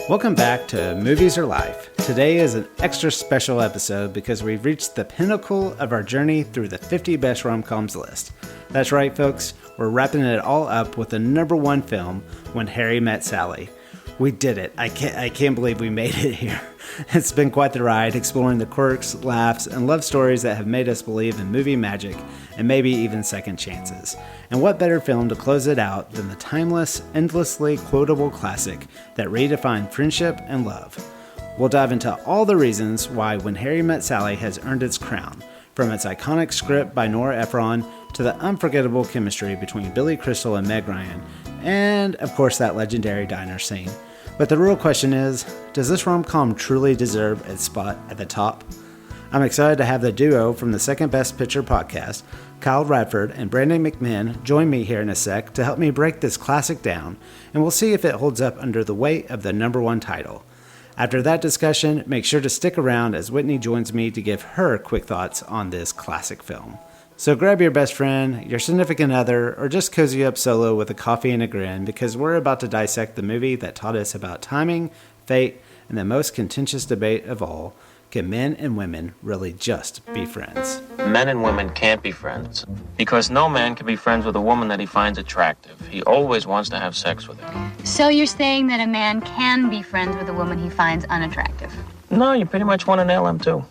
Welcome back to Movies Are Life. Today is an extra special episode because we've reached the pinnacle of our journey through the 50 best rom-coms list. That's right, folks. We're wrapping it all up with the number one film, When Harry Met Sally. We did it. I can't believe we made it here. It's been quite the ride, exploring the quirks, laughs, and love stories that have made us believe in movie magic and maybe even second chances. And what better film to close it out than the timeless, endlessly quotable classic that redefined friendship and love. We'll dive into all the reasons why When Harry Met Sally has earned its crown, from its iconic script by Nora Ephron to the unforgettable chemistry between Billy Crystal and Meg Ryan, and of course that legendary diner scene. But the real question is, does this rom-com truly deserve its spot at the top? I'm excited to have the duo from the Second Best Picture podcast, Kyle Radford and Brandon McMinn, join me here in a sec to help me break this classic down, and we'll see if it holds up under the weight of the number one title. After that discussion, make sure to stick around as Whitney joins me to give her quick thoughts on this classic film. So grab your best friend, your significant other, or just cozy up solo with a coffee and a grin because we're about to dissect the movie that taught us about timing, fate, and the most contentious debate of all: can men and women really just be friends? Men and women can't be friends because no man can be friends with a woman that he finds attractive. He always wants to have sex with her. So you're saying that a man can be friends with a woman he finds unattractive? No, you pretty much want to nail him too.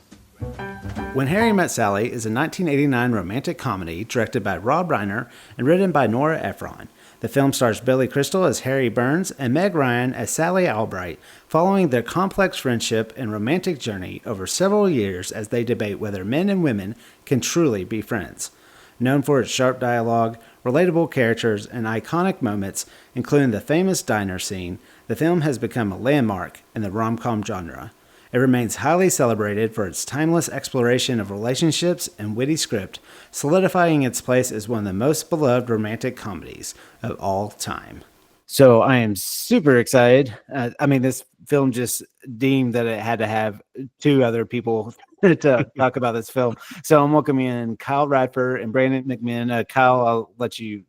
When Harry Met Sally is a 1989 romantic comedy directed by Rob Reiner and written by Nora Ephron. The film stars Billy Crystal as Harry Burns and Meg Ryan as Sally Albright, following their complex friendship and romantic journey over several years as they debate whether men and women can truly be friends. Known for its sharp dialogue, relatable characters, and iconic moments, including the famous diner scene, the film has become a landmark in the rom-com genre. It remains highly celebrated for its timeless exploration of relationships and witty script, solidifying its place as one of the most beloved romantic comedies of all time. So I am super excited. This film just deemed that it had to have two other people to talk about this film. So I'm welcoming in Kyle Radford and Brandon McMinn. Kyle, I'll let you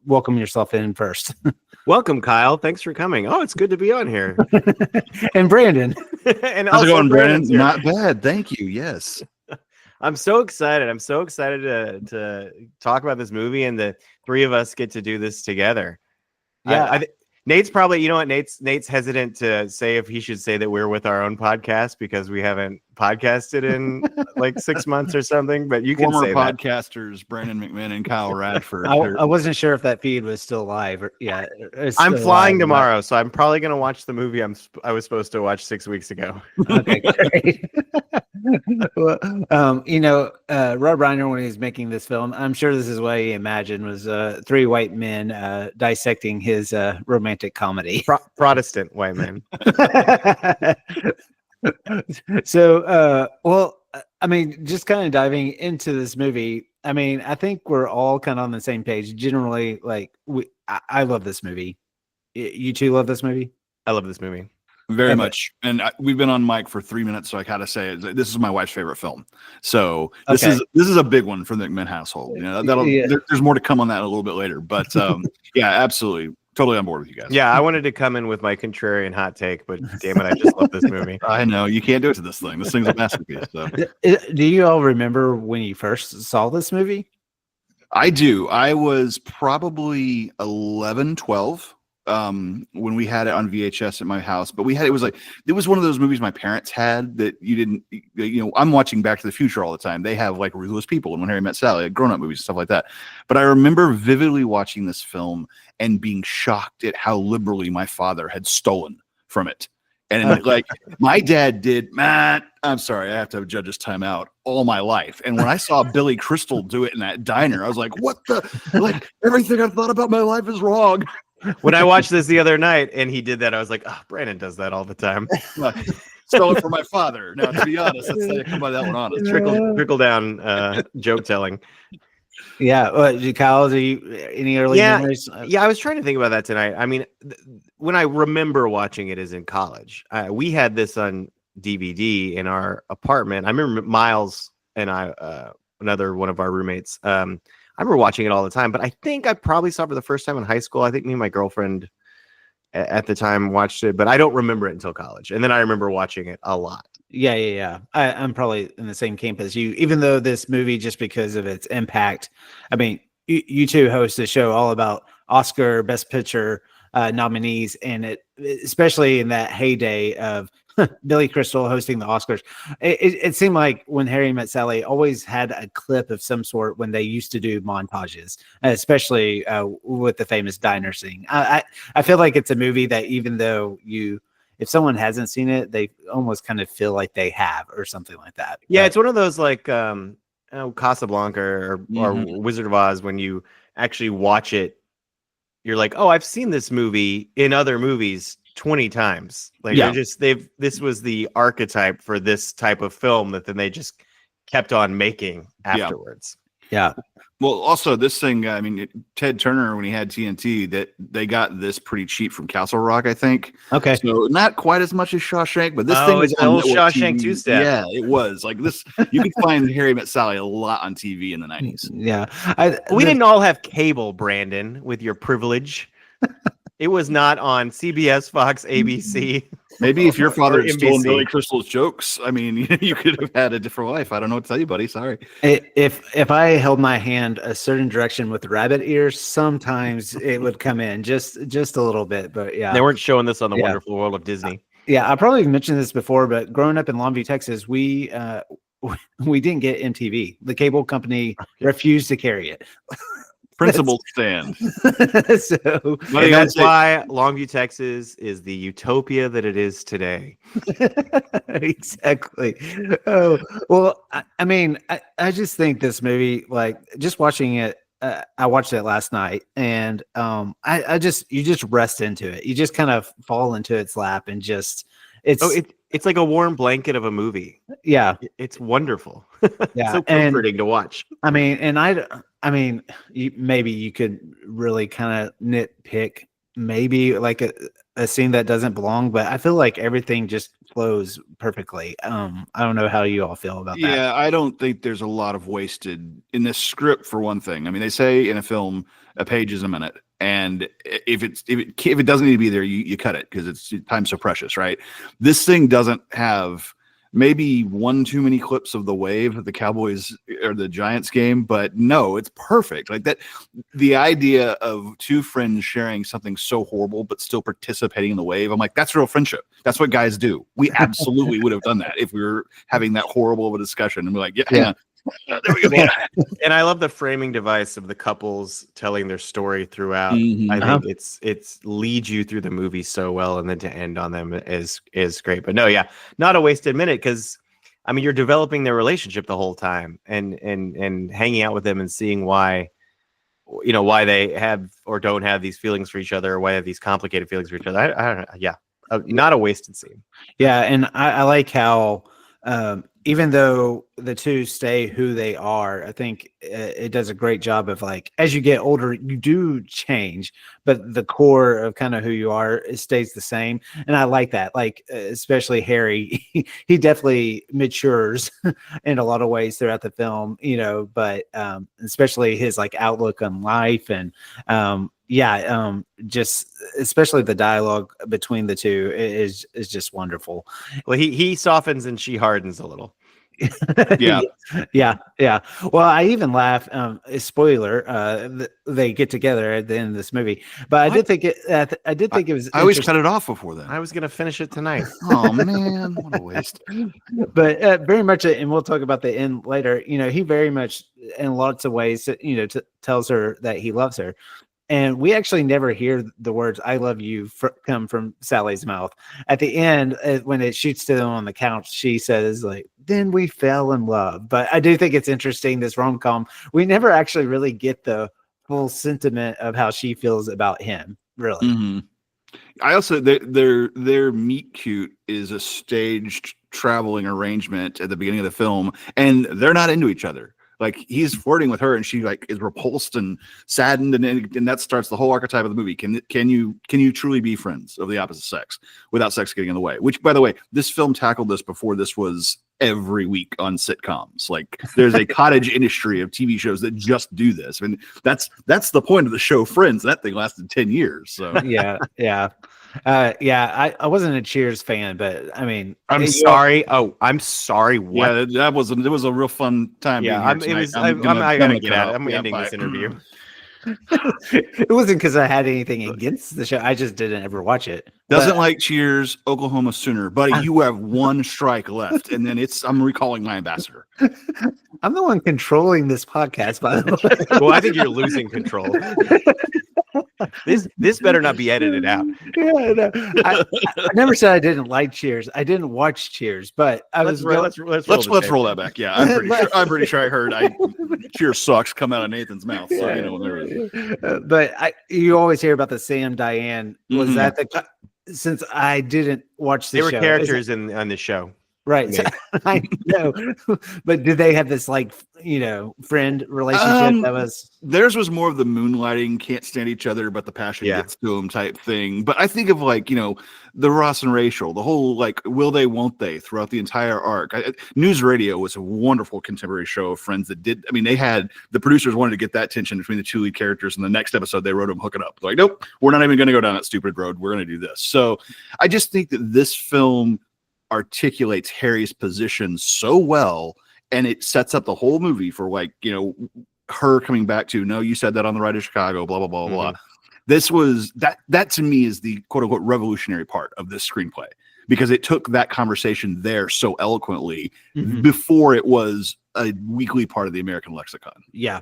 welcome yourself in first. Welcome, Kyle. Thanks for coming. Oh, it's good to be on here. And Brandon. And how's it going, Brandon? Here. Not bad. Thank you. Yes. I'm so excited. To talk about this movie, and the three of us get to do this together. Yeah. Nate's probably, you know what, Nate's hesitant to say if he should say that we're with our own podcast because we haven't podcasted in like 6 months or something, but you can Former say podcasters, Brandon McMinn and Kyle Radford. I wasn't sure if that feed was still live. I'm flying tomorrow, so I'm probably going to watch the movie I was supposed to watch 6 weeks ago. Okay, great. Well, Rob Reiner, when he was making this film, I'm sure this is what he imagined was three white men dissecting his romantic comedy. Protestant white men. So, just kind of diving into this movie. I think we're all kind of on the same page. Generally, I love this movie. You two love this movie? I love this movie. Very much. And we've been on mic for 3 minutes, so I gotta say this is my wife's favorite film. So this is a big one for the McMinn household. There's more to come on that a little bit later. But yeah, absolutely. Totally on board with you guys. Yeah, I wanted to come in with my contrarian hot take, but damn it, I just love this movie. I know. You can't do it to this thing. This thing's a masterpiece. So. Do you all remember when you first saw this movie? I do. I was probably 11, 12 when we had it on VHS at my house. But it was one of those movies my parents had that you didn't, I'm watching Back to the Future all the time. They have like Ruthless People and When Harry Met Sally, like grown-up movies, stuff like that. But I remember vividly watching this film and being shocked at how liberally my father had stolen from it. And like my dad did, Matt, I'm sorry, I have to have Judge's timeout all my life. And when I saw Billy Crystal do it in that diner, I was like, everything I thought about my life is wrong. When I watched this the other night and he did that, I was like, oh, Brandon does that all the time. Stole it from my father. Now, to be honest, let's say I come by that one honest. Trickle down joke telling. Yeah. Kyle, any early memories? Yeah, I was trying to think about that tonight. When I remember watching it is in college. We had this on DVD in our apartment. I remember Miles and I, another one of our roommates, I remember watching it all the time, but I think I probably saw it for the first time in high school. I think me and my girlfriend at the time watched it, but I don't remember it until college. And then I remember watching it a lot. Yeah. I'm probably in the same camp as you, even though this movie, just because of its impact, I mean, you two host a show all about Oscar Best Picture nominees, and it, especially in that heyday of Billy Crystal hosting the Oscars, it seemed like When Harry Met Sally always had a clip of some sort when they used to do montages, especially with the famous diner scene. I feel like it's a movie that even though if someone hasn't seen it, they almost kind of feel like they have, or something like that. Yeah, But it's one of those like Casablanca or Wizard of Oz. When you actually watch it, you're like, oh, I've seen this movie in other movies 20 times. Like this was the archetype for this type of film that then they just kept on making afterwards. Yeah. Well, also this thing, I mean, Ted Turner, when he had TNT, that they got this pretty cheap from Castle Rock, I think. Okay. So not quite as much as Shawshank, but this thing was an on old network Shawshank TV. two-step. Yeah, it was like this. You could find Harry Met Sally a lot on TV in the 90s. Yeah. We didn't all have cable, Brandon, with your privilege. It was not on CBS, Fox, ABC. Maybe if your father Or had stolen NBC. Billy Crystal's jokes, I mean, you could have had a different life. I don't know what to tell you, buddy. Sorry. If I held my hand a certain direction with rabbit ears, sometimes it would come in just a little bit. But yeah, They weren't showing this on the Yeah. Wonderful World of Disney. yeah. I probably mentioned this before, but growing up in Longview, Texas, we didn't get MTV. The cable company refused to carry it. Principal stand. So Buddy, And I'd that's say- why Longview, Texas is the utopia that it is today. exactly. Oh well, I mean, I just think this movie, like just watching it, I watched it last night, and you just rest into it. You just kind of fall into its lap, and It's like a warm blanket of a movie. yeah, It's wonderful. yeah. So And comforting to watch. I mean, maybe you could really kind of nitpick maybe like a scene that doesn't belong, but I feel like everything just flows perfectly. I don't know how you all feel about that. Yeah, I don't think there's a lot of wasted in this script, for one thing. I mean, they say in a film a page is a minute, and if it doesn't need to be there, you cut it because it's time's so precious, right? This thing doesn't have maybe one too many clips of the wave of the Cowboys or the Giants game, but no, it's perfect. Like that, the idea of two friends sharing something so horrible but still participating in the wave. I'm like, that's real friendship. That's what guys do. We absolutely would have done that if we were having that horrible of a discussion and we're like, hang on. There we go. And I love the framing device of the couples telling their story throughout. Mhm. I think it's leads you through the movie so well, and then to end on them is great. But no, yeah, not a wasted minute, because I mean you're developing their relationship the whole time, and hanging out with them and seeing why they have or don't have these feelings for each other, or why they have these complicated feelings for each other. I don't know. Yeah, not a wasted scene. Yeah, and I like how even though the two stay who they are, I think it does a great job of, like, as you get older, you do change, but the core of kind of who you are, it stays the same. And I like that. Like, especially Harry, he definitely matures in a lot of ways throughout the film, but especially his like outlook on life and just especially the dialogue between the two is just wonderful. Well, he softens and she hardens a little. Yeah. yeah. Well, I even laugh. Spoiler: they get together at the end of this movie. But I did think it. I did think it was. I always cut it off before then. I was gonna finish it tonight. Oh man, what a waste. But very much, and we'll talk about the end later. He very much, in lots of ways, tells her that he loves her. And we actually never hear the words "I love you" come from Sally's mouth. At the end, when it shoots to them on the couch, she says, like, "Then we fell in love." But I do think it's interesting, this rom-com. We never actually really get the full sentiment of how she feels about him, really. Mm-hmm. I also their meet cute is a staged traveling arrangement at the beginning of the film, and they're not into each other. Like, he's flirting with her, and she like is repulsed and saddened, and that starts the whole archetype of the movie. Can you truly be friends of the opposite sex without sex getting in the way? Which, by the way, this film tackled this before this was every week on sitcoms. Like there's a cottage industry of TV shows that just do this. I mean, that's the point of the show Friends. That thing lasted 10 years. So yeah. I wasn't a Cheers fan, but I mean, I'm sorry. Oh, I'm sorry. What? yeah, it was a real fun time. Yeah, being here it was. tonight. I gotta get out. cut I'm out. ending Bye. this interview. it wasn't because I had anything against the show. I just didn't ever watch it. Doesn't But- like Cheers, Oklahoma Sooner, buddy. You have one strike left, and then I'm recalling my ambassador. I'm the one controlling this podcast, by the way. Well, I think you're losing control. This better not be edited out. Yeah, no. I never said I didn't like Cheers. I didn't watch Cheers, but I was. Let's Roll that back. Yeah, I'm pretty sure I heard Cheers sucks come out of Nathan's mouth. So you know when there is. But you always hear about the Sam Diane. Was Mhm. that since I didn't watch the They were show, characters on the show. right? So, I know, but did they have this friend relationship that was? Theirs was more of the moonlighting, can't stand each other, but the passion Yeah. gets to them type thing. But I think of the Ross and Rachel, the whole will they, won't they throughout the entire arc. News Radio was a wonderful contemporary show of Friends that did. I mean, they had the producers wanted to get that tension between the two lead characters. And the next episode, they wrote them hooking up. Like, nope, we're not even going to go down that stupid road. We're going to do this. So I just think that this film articulates Harry's position so well, and it sets up the whole movie for her coming back to, no, you said that on the ride to Chicago, blah blah blah blah. This was that to me is the quote unquote revolutionary part of this screenplay, because it took that conversation there so eloquently before it was a weekly part of the American lexicon. Yeah.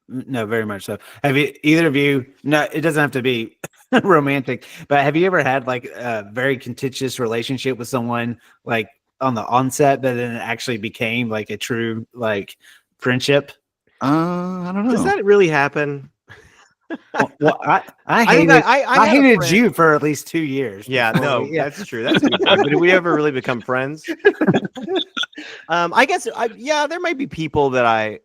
No, very much so. Have you either of you? No, it doesn't have to be romantic, but have you ever had a very contentious relationship with someone on the onset, but then it actually became a true friendship? I don't know. Does that really happen? Well, I think hated, I I had a hated friend- you for at least 2 years. Yeah, before no, we- that's true. That's a good point. But did we ever really become friends? I guess, there might be people that I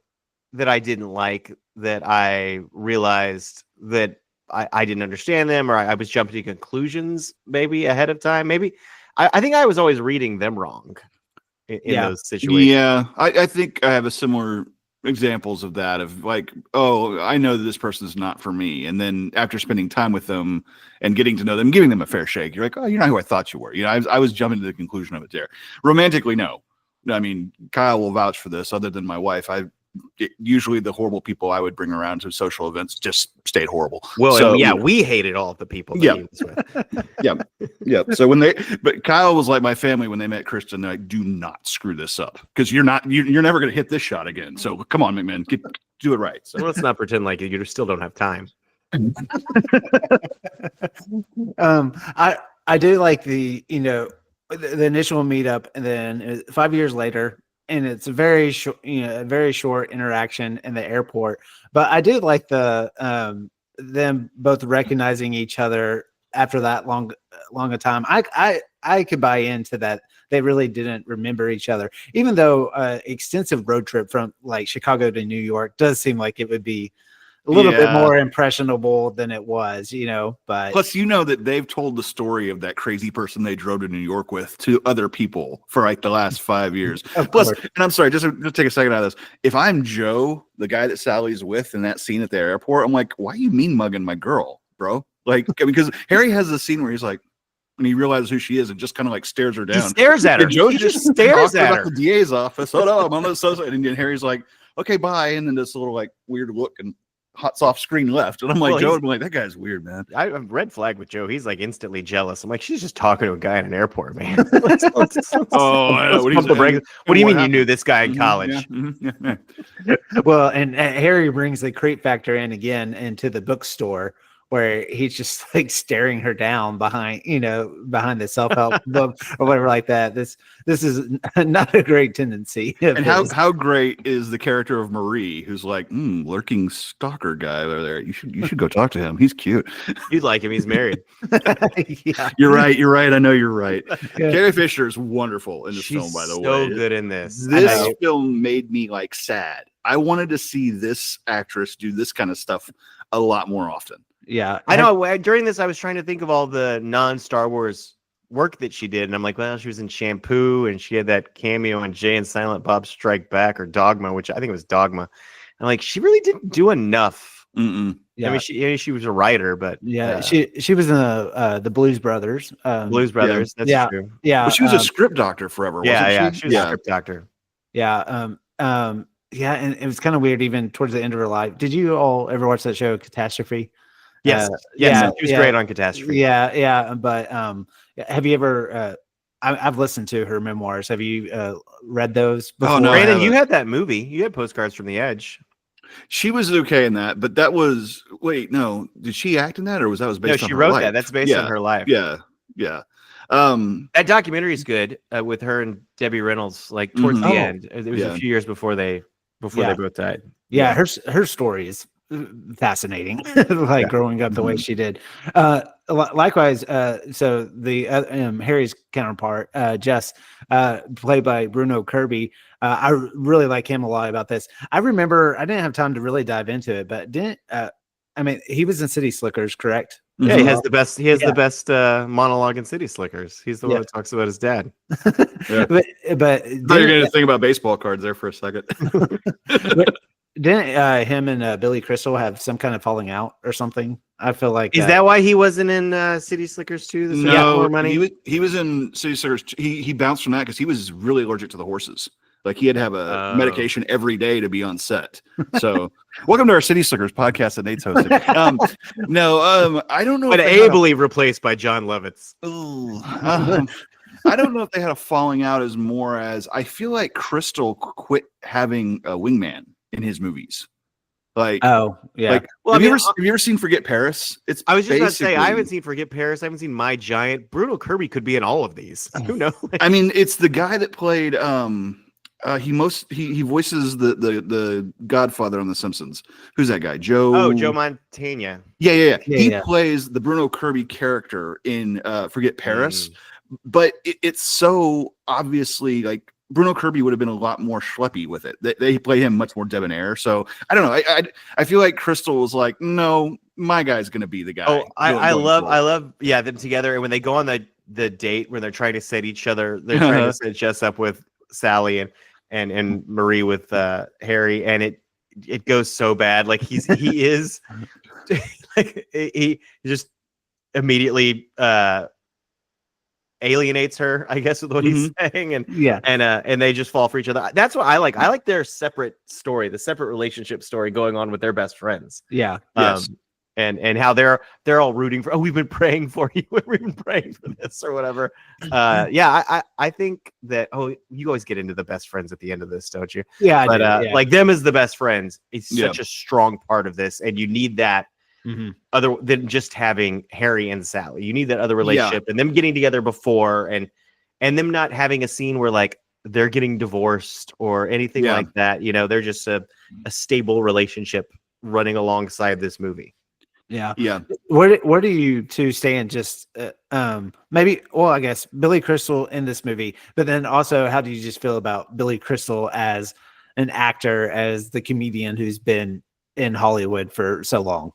didn't like, that I realized that I didn't understand them, or I was jumping to conclusions maybe ahead of time. Maybe I think I was always reading them wrong in those situations. Yeah, I think I have a similar examples of that, of oh, I know that this person is not for me, and then after spending time with them and getting to know them, giving them a fair shake, you're like, oh, you're not who I thought you were. I was jumping to the conclusion of it there. Romantically, no. I mean, Kyle will vouch for this. Other than my wife, usually the horrible people I would bring around to social events just stayed horrible. Well, So, we hated all of the people. That Yeah. he was with. yeah. So but Kyle was like my family when they met Kristen. They're like, do not screw this up, because you're never going to hit this shot again. So come on, McMahon, do it right. So So let's not pretend like you still don't have time. I do like the initial meetup, and then 5 years later, and it's a very short, a very short interaction in the airport. But I do like them both recognizing each other after that long a time. I could buy into that. They really didn't remember each other, even though extensive road trip from Chicago to New York does seem like it would be a little bit more impressionable than it was, but plus, that they've told the story of that crazy person they drove to New York with to other people for the last 5 years. Plus, and I'm sorry, just take a second out of this. If I'm Joe, the guy that Sally's with in that scene at the airport, I'm like, why are you mean mugging my girl, bro? Because Harry has this scene where he's like, when he realizes who she is and just kind of stares her down. He stares at her. And Joe He just stares talking at about her. the DA's office. Oh no, I'm on the associate. And then Harry's like, okay, bye. And then this little weird look and hots off screen left. And I'm like, Well, Joe would be like, that guy's weird, man. I'm red flag with Joe. He's instantly jealous. I'm like, she's just talking to a guy in an airport, man. I know. Let's pump the brakes. What do you mean you happened? knew this guy in college? Yeah, mhm, yeah. well, and Harry brings the creep factor in again into the bookstore, where he's just staring her down behind the self-help book or whatever like that. This is not a great tendency. And how great is the character of Marie, who's lurking stalker guy over there. You should go talk to him. He's cute. You'd like him. He's married. Yeah. You're right. I know you're right. Carrie Fisher is wonderful in this She's film, by the way. so good in this. This film made me sad. I wanted to see this actress do this kind of stuff a lot more often. Yeah. I know. During this, I was trying to think of all the non-Star Wars work that she did, and I'm like, well, she was in Shampoo, and she had that cameo in Jay and Silent Bob Strike Back, or Dogma, which I think it was Dogma. And like, she really didn't do enough. Yeah. I mean, she was a writer, but she was in the Blues Brothers. Blues Brothers. That's yeah, true. yeah. Well, she was a script doctor forever. Wasn't She was a script doctor. Yeah. Yeah, and it was kind of weird even towards the end of her life. Did you all ever watch that show Catastrophe? Yes. She was great on Catastrophe. Yeah. But have you ever? I've listened to her memoirs. Have you read those before? Oh no, Brandon, you had that movie. You had Postcards from the Edge. She was okay in that, but that was no. Did she act in that, or was that based on she her wrote life? that. That's based on her life. Yeah. That documentary is good with her and Debbie Reynolds. Like towards the end, it was a few years before they both died. Yeah, her story is fascinating. Like growing up the way she did. Likewise, so the Harry's counterpart, Jess, played by Bruno Kirby. I really like him a lot about this. I remember I didn't have time to really dive into it, but he was in City Slickers, correct? Yeah, he has the best. He has the best monologue in City Slickers. He's the one that talks about his dad. Yeah. But I thought you were going to think about baseball cards there for a second. Didn't him and Billy Crystal have some kind of falling out or something? I feel like is that why he wasn't in City Slickers 2? No, more money. He was in City Slickers. He bounced from that because he was really allergic to the horses. Like he had to have a medication every day to be on set. So, welcome to our City Slickers podcast that Nate's hosting. I don't know. But ably replaced by John Lovitz. I don't know if they had a falling out as more as I feel like Crystal quit having a wingman in his movies. Like, well, have you ever seen Forget Paris? I was just about to say, I haven't seen Forget Paris. I haven't seen My Giant. Bruno Kirby could be in all of these. Who knows? I mean, it's the guy that played. He voices the Godfather on The Simpsons. Who's that guy? Joe Montana. Yeah. He plays the Bruno Kirby character in Forget Paris, but it's so obviously like Bruno Kirby would have been a lot more schleppy with it. They play him much more debonair. So I don't know. I feel like Crystal was like, no, my guy's gonna be the guy. Oh, I love them together. And when they go on the date where they're trying to set each other, they're trying to set Jess up with Sally and Marie with Harry, and it goes so bad. Like he is like he just immediately alienates her, I guess, with what he's saying, and they just fall for each other. That's what I like. I like their separate story, the separate relationship story going on with their best friends. Yeah. Yes. And how they're all rooting for. Oh, we've been praying for you. We've been praying for this or whatever. I think that. Oh, you always get into the best friends at the end of this, don't you? Yeah. But like them as the best friends, it's such a strong part of this, and you need that. Other than just having Harry and Sally, you need that other relationship and them getting together before and them not having a scene where like they're getting divorced or anything like that. You know, they're just a stable relationship running alongside this movie. Yeah. Where do you two stand? Just maybe. Well, I guess Billy Crystal in this movie, but then also, how do you just feel about Billy Crystal as an actor, as the comedian who's been in Hollywood for so long?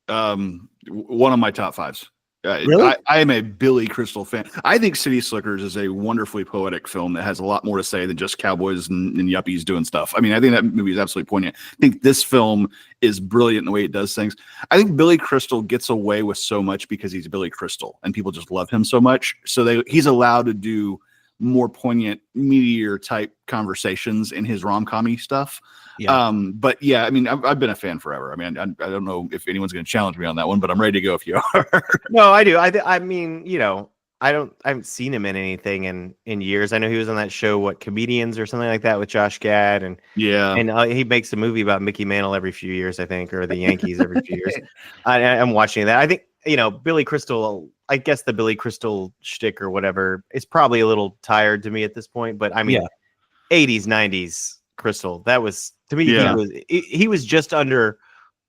One of my top fives. Really? I am a Billy Crystal fan. I think City Slickers is a wonderfully poetic film that has a lot more to say than just cowboys and yuppies doing stuff. I mean, I think that movie is absolutely poignant. I think this film is brilliant in the way it does things. I think Billy Crystal gets away with so much because he's Billy Crystal and people just love him so much. So he's allowed to do more poignant, meteor type conversations in his rom-com-y stuff. But yeah, I mean, I've been a fan forever. I mean, I don't know if anyone's going to challenge me on that one, but I'm ready to go if you are. No, I do. I mean, you know, I haven't seen him in anything in years. I know he was on that show, Comedians or something like that with Josh Gad, and he makes a movie about Mickey Mantle every few years, I think, or the Yankees every few years. I'm watching that. I think, you know, Billy Crystal. I guess the Billy Crystal shtick or whatever is probably a little tired to me at this point, but I mean, 80s, 90s Crystal, that was to me. He was just under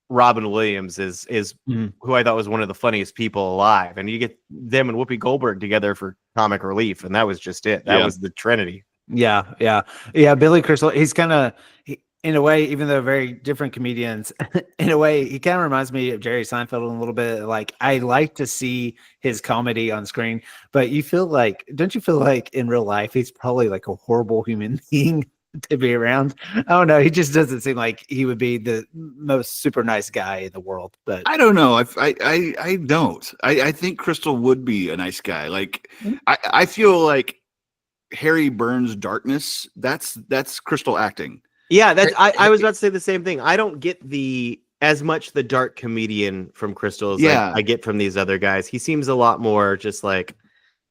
Robin Williams is who I thought was one of the funniest people alive, and you get them and Whoopi Goldberg together for comic relief, and that was just it. That was the Trinity. Yeah. Billy Crystal, he's kind of in a way, even though very different comedians, in a way, he kind of reminds me of Jerry Seinfeld a little bit. Like, I like to see his comedy on screen, but don't you feel like in real life, he's probably like a horrible human being to be around? I don't know. He just doesn't seem like he would be the most super nice guy in the world. But I don't know. I don't. I think Crystal would be a nice guy. Like, I feel like Harry Burns' darkness. That's Crystal acting. Yeah, I was about to say the same thing. I don't get as much the dark comedian from Crystal as I get from these other guys. He seems a lot more just like,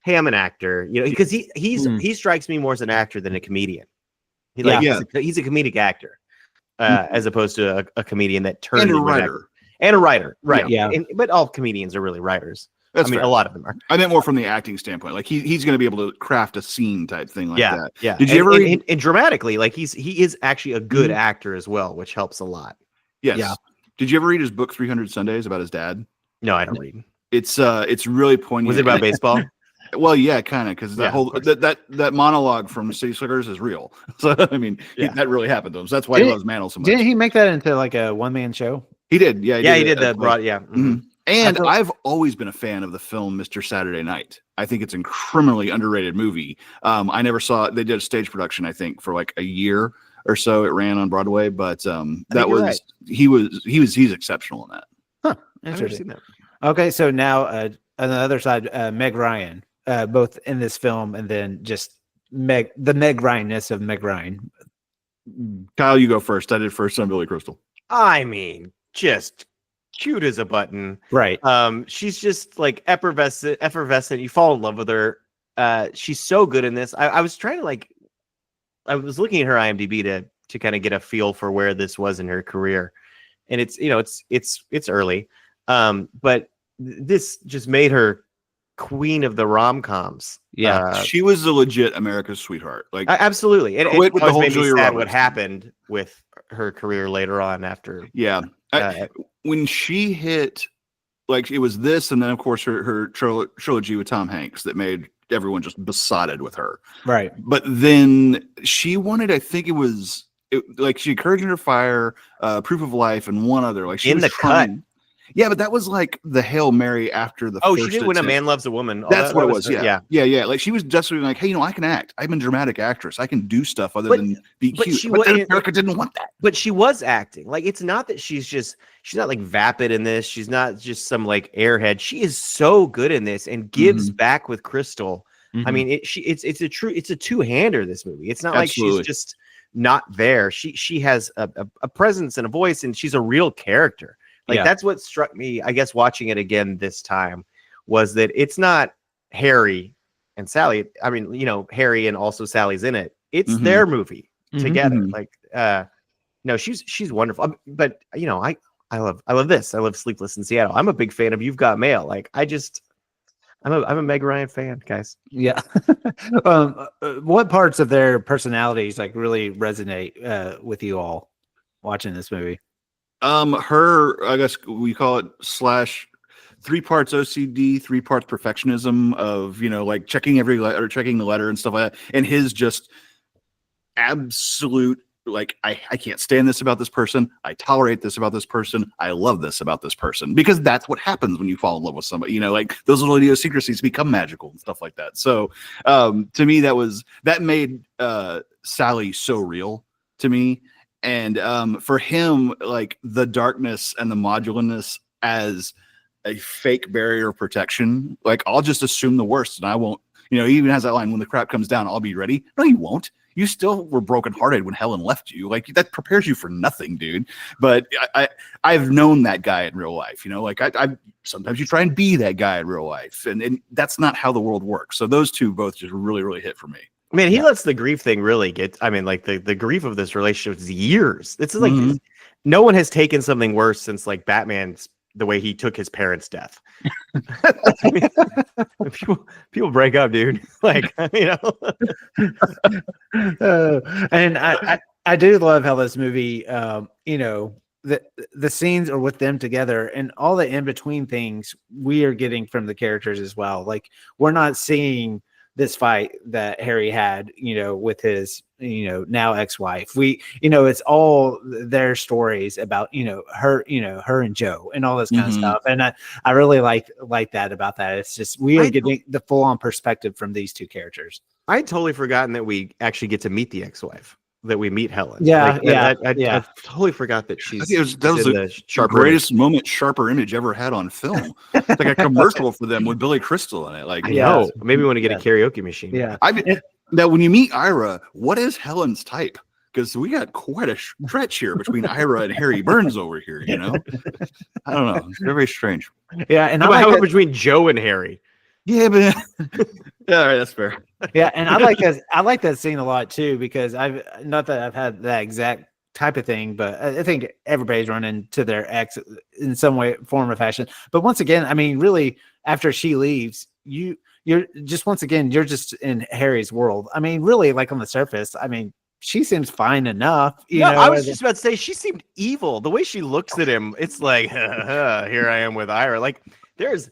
hey, I'm an actor, you know, because he strikes me more as an actor than a comedian. He's a comedic actor, as opposed to a comedian that turns and a into writer. And a writer, right? Yeah. But all comedians are really writers. That's fair. A lot of them are. I meant more from the acting standpoint. Like he's going to be able to craft a scene type thing like that. Yeah. Did you ever and dramatically, like he is actually a good actor as well, which helps a lot. Yes. Yeah. Did you ever read his book 300 Sundays about his dad? No, I don't read. It's really poignant. Was it about baseball? Well, yeah, kind of, because that monologue from City Slickers is real. So I mean, that really happened to him. So that's why he loves Mantle so much. Didn't he make that into like a one-man show? He did. Yeah, he did the broad. Yeah. Mm-hmm. And I've always been a fan of the film Mr. Saturday Night. I think it's a criminally underrated movie. I never saw it. They did a stage production, I think, for like a year or so. It ran on Broadway, but he's exceptional in that. Huh. I've never seen that. Okay, so now on the other side, Meg Ryan, both in this film and then just the Meg Ryan-ness of Meg Ryan. Kyle, you go first. I did first on Billy Crystal. I mean, just cute as a button, right? She's just like effervescent. You fall in love with her. She's so good in this. I was trying to I was looking at her IMDb to kind of get a feel for where this was in her career, and it's early, but this just made her queen of the rom-coms. Yeah, she was the legit America's sweetheart. Like absolutely, and it with the whole made me Julia sad Roberts what happened with her career later on after. Yeah. When she hit, like, it was this, and then of course her trilogy with Tom Hanks that made everyone just besotted with her. Right. But then she wanted, I think like she encouraged her fire, Proof of Life, and one other. Like she in was the trying, cut. Yeah, but that was like the Hail Mary after the. She did When a Man Loves a Woman. That's what it was. Yeah. Like she was just like, hey, I can act. I'm a dramatic actress. I can do stuff other than be cute. But America didn't want that. But she was acting. Like, it's not that she's not like vapid in this. She's not just some like airhead. She is so good in this and gives back with Crystal. I mean, it's a two-hander, this movie. It's not like she's just not there. She has a presence and a voice, and she's a real character. Like, that's what struck me, I guess, watching it again this time, was that it's not Harry and Sally. I mean, Harry and also Sally's in it. It's their movie together. Like, no, she's wonderful. But I love this. I love Sleepless in Seattle. I'm a big fan of You've Got Mail. Like, I'm a Meg Ryan fan, guys. Yeah. What parts of their personalities like really resonate with you all watching this movie? Her, I guess we call it / 3 parts OCD, 3 parts perfectionism of, like checking every letter, checking the letter and stuff like that. And his just absolute, like, I can't stand this about this person. I tolerate this about this person. I love this about this person, because that's what happens when you fall in love with somebody, like those little idiosyncrasies become magical and stuff like that. So, to me, that made, Sally so real to me. And for him, like the darkness and the modularness as a fake barrier of protection, like I'll just assume the worst and I won't, he even has that line, when the crap comes down, I'll be ready. No, you won't. You still were brokenhearted when Helen left you. Like, that prepares you for nothing, dude. But I've known that guy in real life, like I sometimes you try and be that guy in real life, and that's not how the world works. So those two both just really, really hit for me. Man, he lets the grief thing really get. I mean, like the grief of this relationship is years. It's like no one has taken something worse since like Batman's the way he took his parents' death. I mean, people break up, dude. Like, and I do love how this movie, the scenes are with them together, and all the in between things we are getting from the characters as well. Like, we're not seeing this fight that Harry had, with his, now ex-wife. It's all their stories about, her and Joe and all this kind of stuff. And I really like that about that. It's just, we are getting the full on perspective from these two characters. I had totally forgotten that we actually get to meet the ex-wife. That we meet Helen. Yeah, I totally forgot that she's. I think that was the greatest moment Sharper Image ever had on film. Like a commercial for them with Billy Crystal in it. Like, maybe we want to get a karaoke machine. Yeah. I mean, now when you meet Ira, what is Helen's type? Because we got quite a stretch here between Ira and Harry Burns over here. I don't know. It's very strange. Yeah, and how about between Joe and Harry? Yeah, but all right, that's fair. Yeah, and I like that scene a lot too, because not that I've had that exact type of thing, but I think everybody's running to their ex in some way, form, or fashion. But once again, I mean, really, after she leaves, you're just in Harry's world. I mean, really, like on the surface, I mean, she seems fine enough. I was just about to say she seemed evil. The way she looks at him, it's like, here I am with Ira. Like there's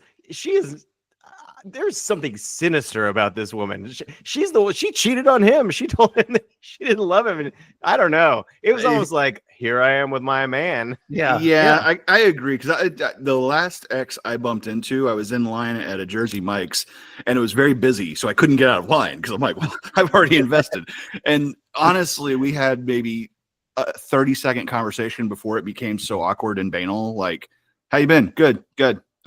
something sinister about this woman. She cheated on him. She told him that she didn't love him. And I don't know. It was almost like, here I am with my man. Yeah. I agree. Because the last ex I bumped into, I was in line at a Jersey Mike's and it was very busy. So I couldn't get out of line because I'm like, well, I've already invested. And honestly, we had maybe a 30-second conversation before it became so awkward and banal. Like, how you been? Good.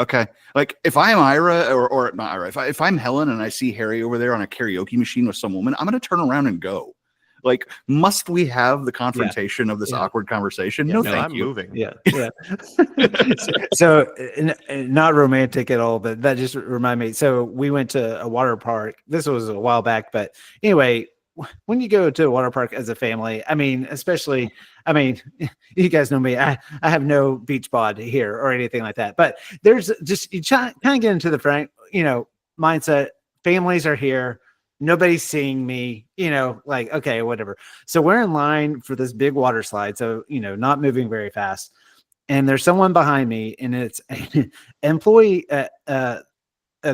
Okay. Like if I'm Ira or not Ira, if I'm Helen and I see Harry over there on a karaoke machine with some woman, I'm going to turn around and go. Like, must we have the confrontation of this awkward conversation? No, thank you. Moving. Yeah. So not romantic at all, but that just reminded me. So we went to a water park. This was a while back, but anyway, when you go to a water park as a family, I mean, especially, I mean, you guys know me, I have no beach bod here or anything like that, but there's just, you kind of get into the mindset. Families are here. Nobody's seeing me, like, okay, whatever. So we're in line for this big water slide. So, not moving very fast. And there's someone behind me and it's an employee, a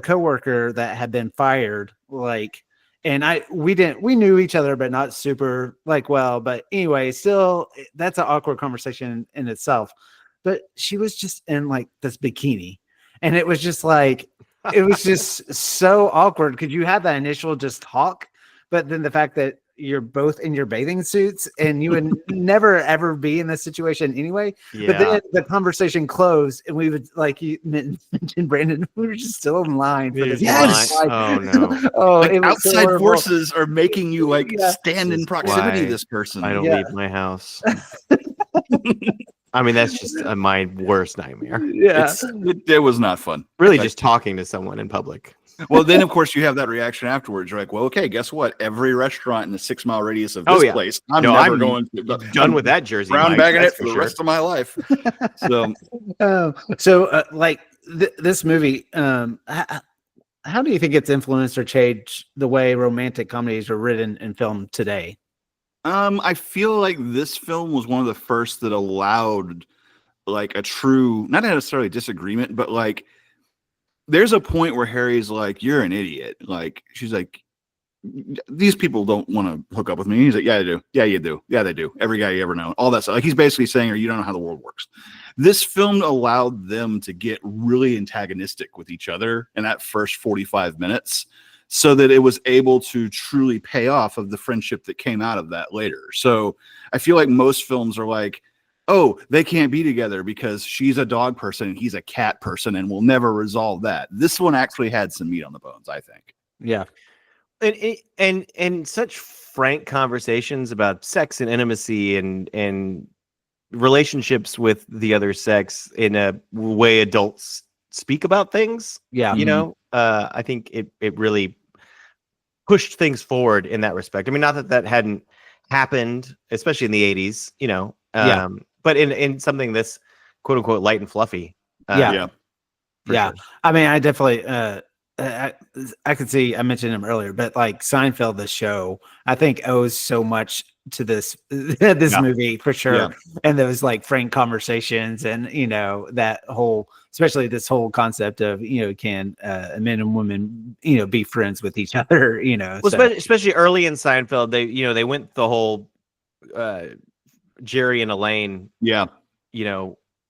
coworker that had been fired, like, and we knew each other, but not super well, but anyway, still that's an awkward conversation in itself. But she was just in like this bikini and it was just like, it was just so awkward because you had that initial just talk, but then the fact that you're both in your bathing suits and you would never ever be in this situation anyway. Yeah. But then the conversation closed and we would, like you mentioned, Brandon, we were just still in line for this. Yes. Oh no. Like outside forces are making you stand in proximity to this person. I don't leave my house. I mean, that's just my worst nightmare. Yeah. It was not fun. Really just talking to someone in public. Well, then, of course, you have that reaction afterwards. You're like, well, okay, guess what? Every restaurant in the 6-mile radius of this place, I'm going to. Done with that Jersey. Brown bagging it for the rest of my life. So, this movie, how do you think it's influenced or changed the way romantic comedies are written and filmed today? I feel like this film was one of the first that allowed like a true, not necessarily disagreement, but like there's a point where Harry's like, you're an idiot. Like, she's like, these people don't want to hook up with me. He's like, yeah, they do. Yeah, you do. Yeah, they do. Every guy you ever know. All that stuff. Like, he's basically saying, or you don't know how the world works. This film allowed them to get really antagonistic with each other in that first 45 minutes so that it was able to truly pay off of the friendship that came out of that later. So I feel like most films are like, oh, they can't be together because she's a dog person and he's a cat person and we'll never resolve that. This one actually had some meat on the bones, I think. Yeah. And such frank conversations about sex and intimacy and relationships with the other sex in a way adults speak about things. Yeah. I think it really pushed things forward in that respect. I mean, not that hadn't happened, especially in the 80s, but in something that's quote unquote light and fluffy. Yeah. Sure. I mean, I definitely, I could see, I mentioned him earlier, but like Seinfeld, the show, I think owes so much to this this movie for sure. Yeah. And those like frank conversations, and that whole, especially this whole concept of can men and women be friends with each other. Well, especially early in Seinfeld, they went the whole Jerry and Elaine. Yeah.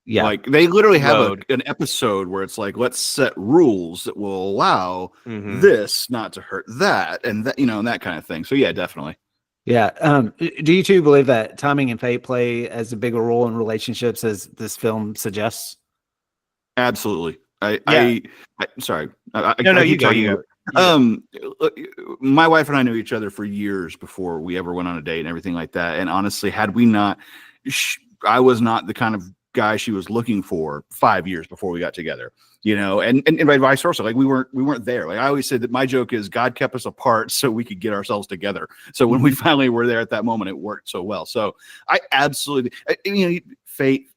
Yeah, like they literally have Road. an episode where it's like, let's set rules that will allow Mhm. this not to hurt that, and that and that kind of thing. So yeah, definitely. yeah. Do you two believe that timing and fate play as a bigger role in relationships as this film suggests? Absolutely. I sorry. I No, keep you go. talking You about- go. Look, my wife and I knew each other for years before we ever went on a date and everything like that. And honestly, had we not, I was not the kind of guy she was looking for 5 years before we got together, and vice versa. Like we weren't there. Like I always said that my joke is God kept us apart so we could get ourselves together. So when we finally were there at that moment, it worked so well. So I absolutely, fate,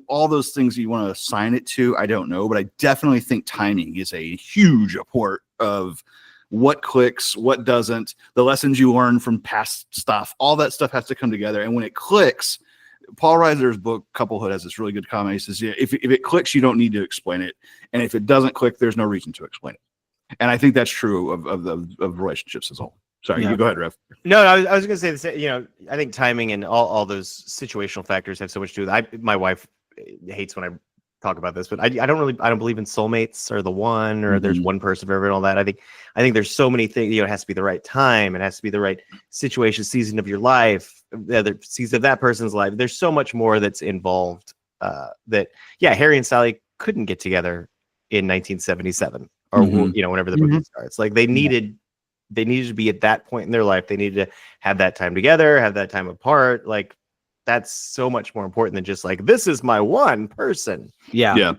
all those things you want to assign it to, I don't know, but I definitely think timing is a huge part of what clicks, what doesn't, the lessons you learn from past stuff, all that stuff has to come together. And when it clicks, Paul Reiser's book Couplehood has this really good comment. He says, if it clicks, you don't need to explain it. And if it doesn't click, there's no reason to explain it. And I think that's true of relationships as a whole. Sorry, you go ahead, Rev. No, I was going to say the same. I think timing and all those situational factors have so much to do with it. My wife hates when I talk about this, but I don't believe in soulmates or the one, or there's one person forever and all that. I think there's so many things. It has to be the right time. It has to be the right situation, season of your life, the other season of that person's life. There's so much more that's involved. Harry and Sally couldn't get together in 1977 or whenever the movie starts. Like they needed to be at that point in their life. They needed to have that time together, have that time apart. Like that's so much more important than just like, this is my one person. Yeah.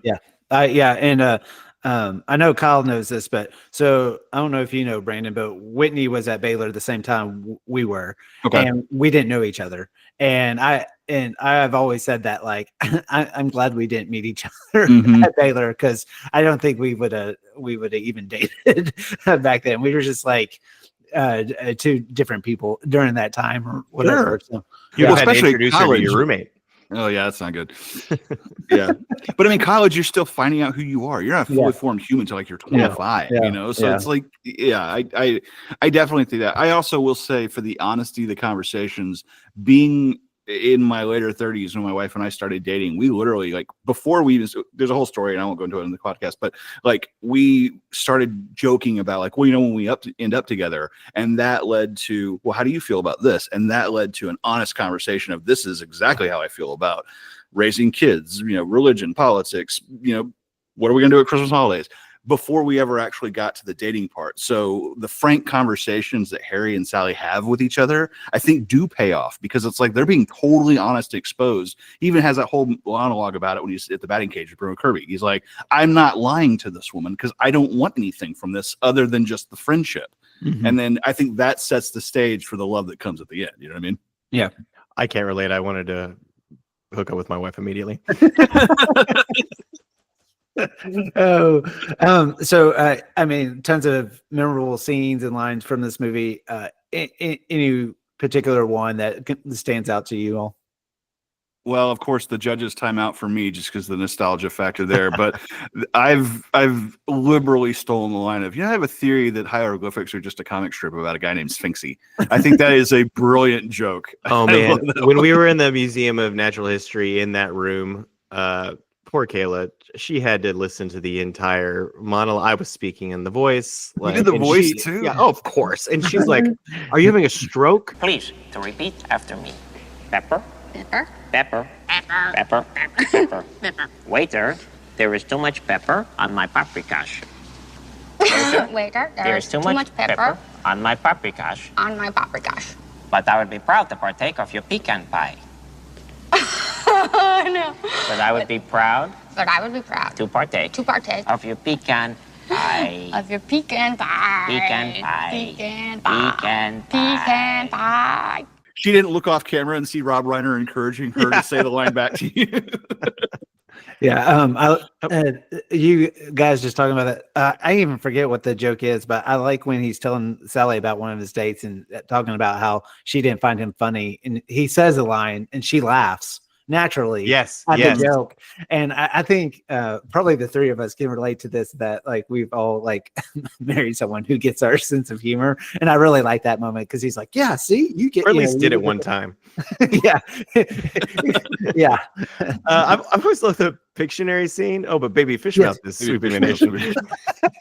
And I know Kyle knows this, but so I don't know if you know, Brandon, but Whitney was at Baylor the same time we were, and we didn't know each other. And I've always said that, like, I'm glad we didn't meet each other at Baylor, because I don't think we would have even dated back then. We were just like two different people during that time or whatever. Sure. So, You had to especially introduce her to college. your roommate. Oh yeah, that's not good. Yeah, but I mean, college, you're still finding out who you are. You're not a fully formed human until like you're 25. So it's like, I definitely think that. I also will say, for the honesty of the conversations, being in my later 30s when my wife and I started dating, we literally, like, before we even, there's a whole story and I won't go into it in the podcast, but like we started joking about like, well, when we end up together, and that led to, well, how do you feel about this? And that led to an honest conversation of, this is exactly how I feel about raising kids, religion, politics, what are we going to do at Christmas holidays? Before we ever actually got to the dating part. So the frank conversations that Harry and Sally have with each other, I think do pay off, because it's like they're being totally honest, exposed. He even has that whole monologue about it when he's at the batting cage with Bruno Kirby. He's like, I'm not lying to this woman because I don't want anything from this other than just the friendship. And then I think that sets the stage for the love that comes at the end. You know what I mean? Yeah. I can't relate. I wanted to hook up with my wife immediately. So I mean, tons of memorable scenes and lines from this movie. Any particular one that stands out to you all? Well, of course, the judge's timeout for me, just because the nostalgia factor there. But I've liberally stolen the line of, I have a theory that hieroglyphics are just a comic strip about a guy named Sphinxy. I think that is a brilliant joke. Oh man, when we were in the Museum of Natural History in that room, poor Kayla, she had to listen to the entire monologue. I was speaking in the voice. You did the voice too? Yeah, of course. And she's like, "Are you having a stroke?" Please, to repeat after me. Pepper, Pepper. pepper, Pepper. pepper, pepper. Pepper. Waiter, there is too much pepper on my paprikash. Waiter, There is too much pepper on my paprikash. on my paprikash. But I would be proud to partake of your pecan pie. Oh, no. But I would be proud But I would be proud to partake to partake of your pecan pie. of your pecan pie. Pecan pie. Pecan pie. Pecan pie. Pecan pie. She didn't look off camera and see Rob Reiner encouraging her to say the line back to you. You guys just talking about that. I even forget what the joke is, but I like when he's telling Sally about one of his dates and talking about how she didn't find him funny, and he says a line and she laughs naturally. Yes, at yes. the joke. And I think probably the three of us can relate to this, that like we've all like married someone who gets our sense of humor. And I really like that moment because he's like, yeah, see, you get, Or at you least know, did you it get one the-" time. Yeah. Yeah. I've always loved the Pictionary scene. Oh, but Baby Fish Mouth is sweeping the nation.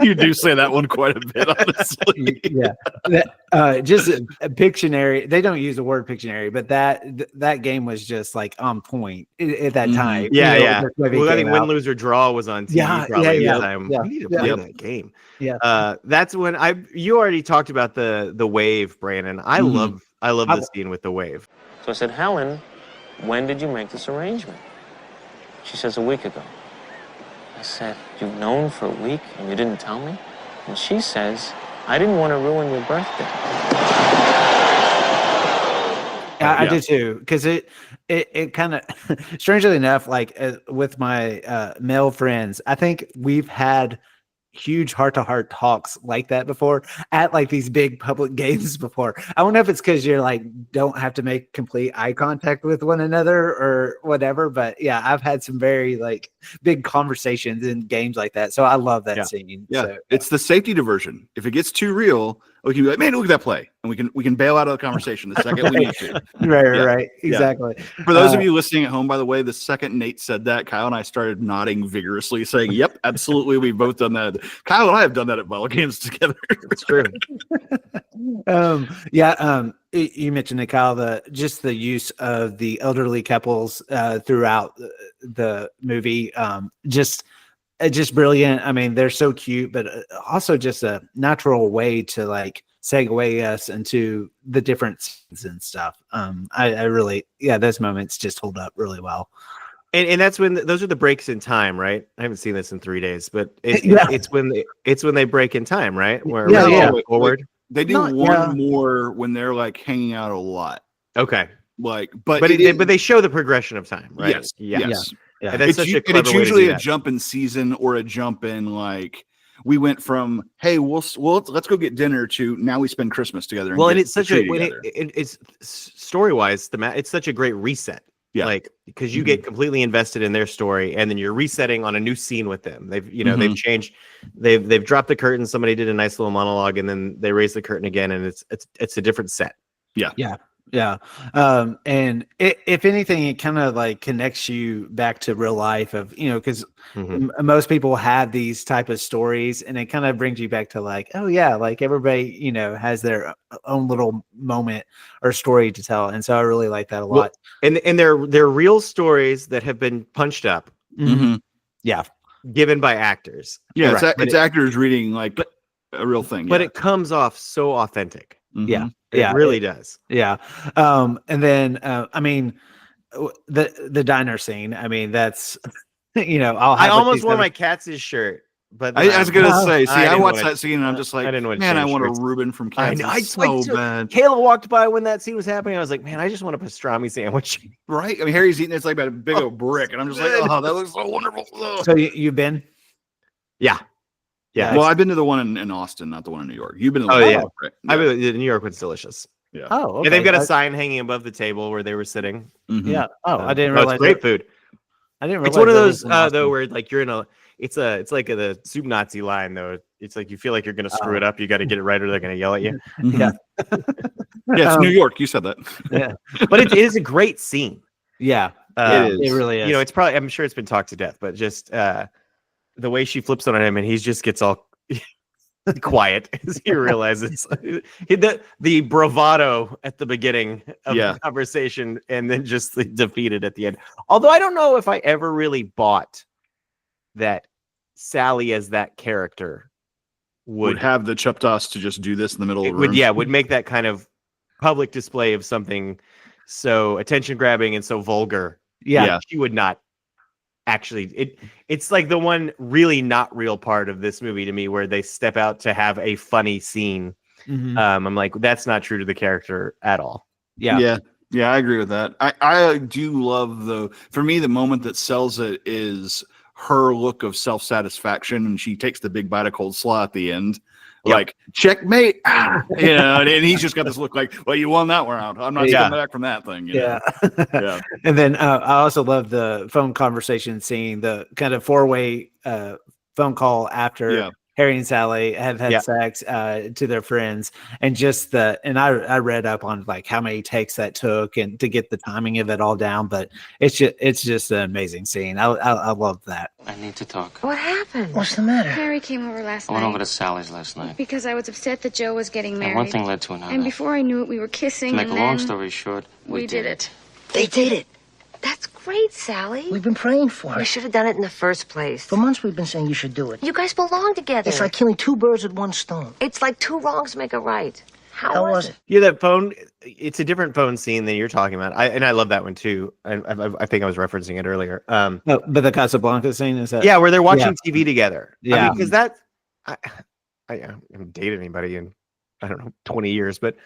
You do say that one quite a bit, honestly. Yeah. Just a Pictionary. They don't use the word Pictionary, but that game was just like on point at that Mhm. time. Yeah, You know, yeah. this movie Well, I came think Win, out. Lose, or Draw was on TV. Yeah, probably yeah, at the yeah, time. yeah, We need to yeah. play that game. Yeah. That's when you already talked about the wave, Brandon. I Mhm. love the scene with the wave. So I said, Helen, when did you make this arrangement? She says, a week ago. I said, you've known for a week and you didn't tell me? And she says, I didn't want to ruin your birthday. I Yeah. did too, because it kind of strangely enough, like with my male friends, I think we've had huge heart-to-heart talks like that before at like these big public games before. I don't know if it's because you're like don't have to make complete eye contact with one another or whatever, but yeah, I've had some very like big conversations in games like that. So I love that Yeah. scene. Yeah, So, it's the safety diversion. If it gets too real, we can be like, "Man, look at that play," and we can bail out of the conversation the second we need to. right, Yeah. exactly. For those of you listening at home, by the way, the second Nate said that, Kyle and I started nodding vigorously, saying, "Yep, absolutely, we've both done that." Kyle and I have done that at ball games together. It's true. You mentioned it, Kyle, just the use of the elderly couples throughout the movie, just brilliant. I mean, they're so cute, but also just a natural way to like segue us into the different scenes and stuff. I really, those moments just hold up really well. And that's when those are the breaks in time, right? I haven't seen this in 3 days, but Yeah. it's when they break in time, right? Where Yeah, we yeah. go forward. They do Not- one yeah. more when they're like hanging out a lot, Okay, like, but they show the progression of time, right? Yes, Yeah. yes. Yeah. And that's It's, such a and clever it's way to usually do a that. jump in season or a jump in like we went from hey let's go get dinner to now we spend Christmas together. Well, get and it's the such a tree when together. it's story wise, it's such a great reset. Yeah. Like because you get completely invested in their story, and then you're resetting on a new scene with them. They've changed, they've dropped the curtain. Somebody did a nice little monologue, and then they raise the curtain again, and it's a different set. Yeah. And if anything, it kind of like connects you back to real life of, because most people have these type of stories, and it kind of brings you back to like, oh yeah, like everybody, has their own little moment or story to tell. And so I really like that a lot. And they're real stories that have been punched up, Mhm. Yeah. given by actors. Yeah, Right. it's actors reading like a real thing. But yeah. it comes off so authentic. Mhm. Yeah. It really does. Yeah. And then, I mean, the diner scene, I mean, that's, I almost wore my Katz's shirt, but I was gonna say, see, I didn't watched wanna- that scene and I'm just like, I didn't want to man, I change want shirts. a Reuben from I Kansas know. I so so bad. Caleb walked by when that scene was happening. I was like, man, I just want a pastrami sandwich. Right? I mean, Harry's eating it's like about a big old brick, and I'm just like, good. oh, that looks so wonderful. Ugh. So you've been? Yeah. Well, I've been to the one in Austin, not the one in New York. You've been to the Oh, one in yeah. New York, right? I mean, New York was delicious. Oh, okay. And they've got a sign hanging above the table where they were sitting. Mhm. Yeah. Oh, I didn't Oh, realize. it's great food. I didn't realize. It's one of that those was in Austin. though where like you're in a it's like the soup Nazi line though. It's like you feel like you're gonna screw it up. You got to get it right or they're gonna yell at you. Mhm. Yeah. Yeah, it's New York. You said that. Yeah. But it is a great scene. Yeah. It is. It really is. It's probably I'm sure it's been talked to death, but just the way she flips on him and he just gets all quiet as he realizes the bravado at the beginning of Yeah. the conversation and then just defeated at the end. Although I don't know if I ever really bought that Sally as that character Would have the Chuptas to just do this in the middle of the room. would make that kind of public display of something so attention grabbing and so vulgar. yeah. She would not actually it's like the one really not real part of this movie to me where they step out to have a funny scene. Mhm. I'm like, that's not true to the character at all. Yeah. Yeah. Yeah, I agree with that. I do love for me, the moment that sells it is her look of self-satisfaction, and she takes the big bite of cold slaw at the end. Yep. Like, checkmate. You know, and he's just got this look like, well, you won that round. I'm not Yeah. coming back from that thing. You know? Yeah. And then I also love the phone conversation scene, the kind of four-way phone call after Yeah. Harry and Sally have had Yeah. sex to their friends, and just I read up on like how many takes that took and to get the timing of it all down, but it's just an amazing scene. I love that. I need to talk. What happened? What's the matter? Harry came over last I went night over to Sally's last night. because I was upset that Joe was getting And married. one thing led to another. And before I knew it, we were kissing. To make and a long then story short, we did it. They did it. That's great, Sally. We've been praying for We it. should have done it in the first place. For months we've been saying you should do it. You guys belong together. It's like killing two birds with one stone. It's like two wrongs make a right. How was it? Yeah, that phone. It's a different phone scene than you're talking about. I love that one too. I think I was referencing it earlier. No, but the Casablanca scene is that? Yeah, where they're watching TV together. Yeah. Because I haven't dated anybody in, I don't know, 20 years, but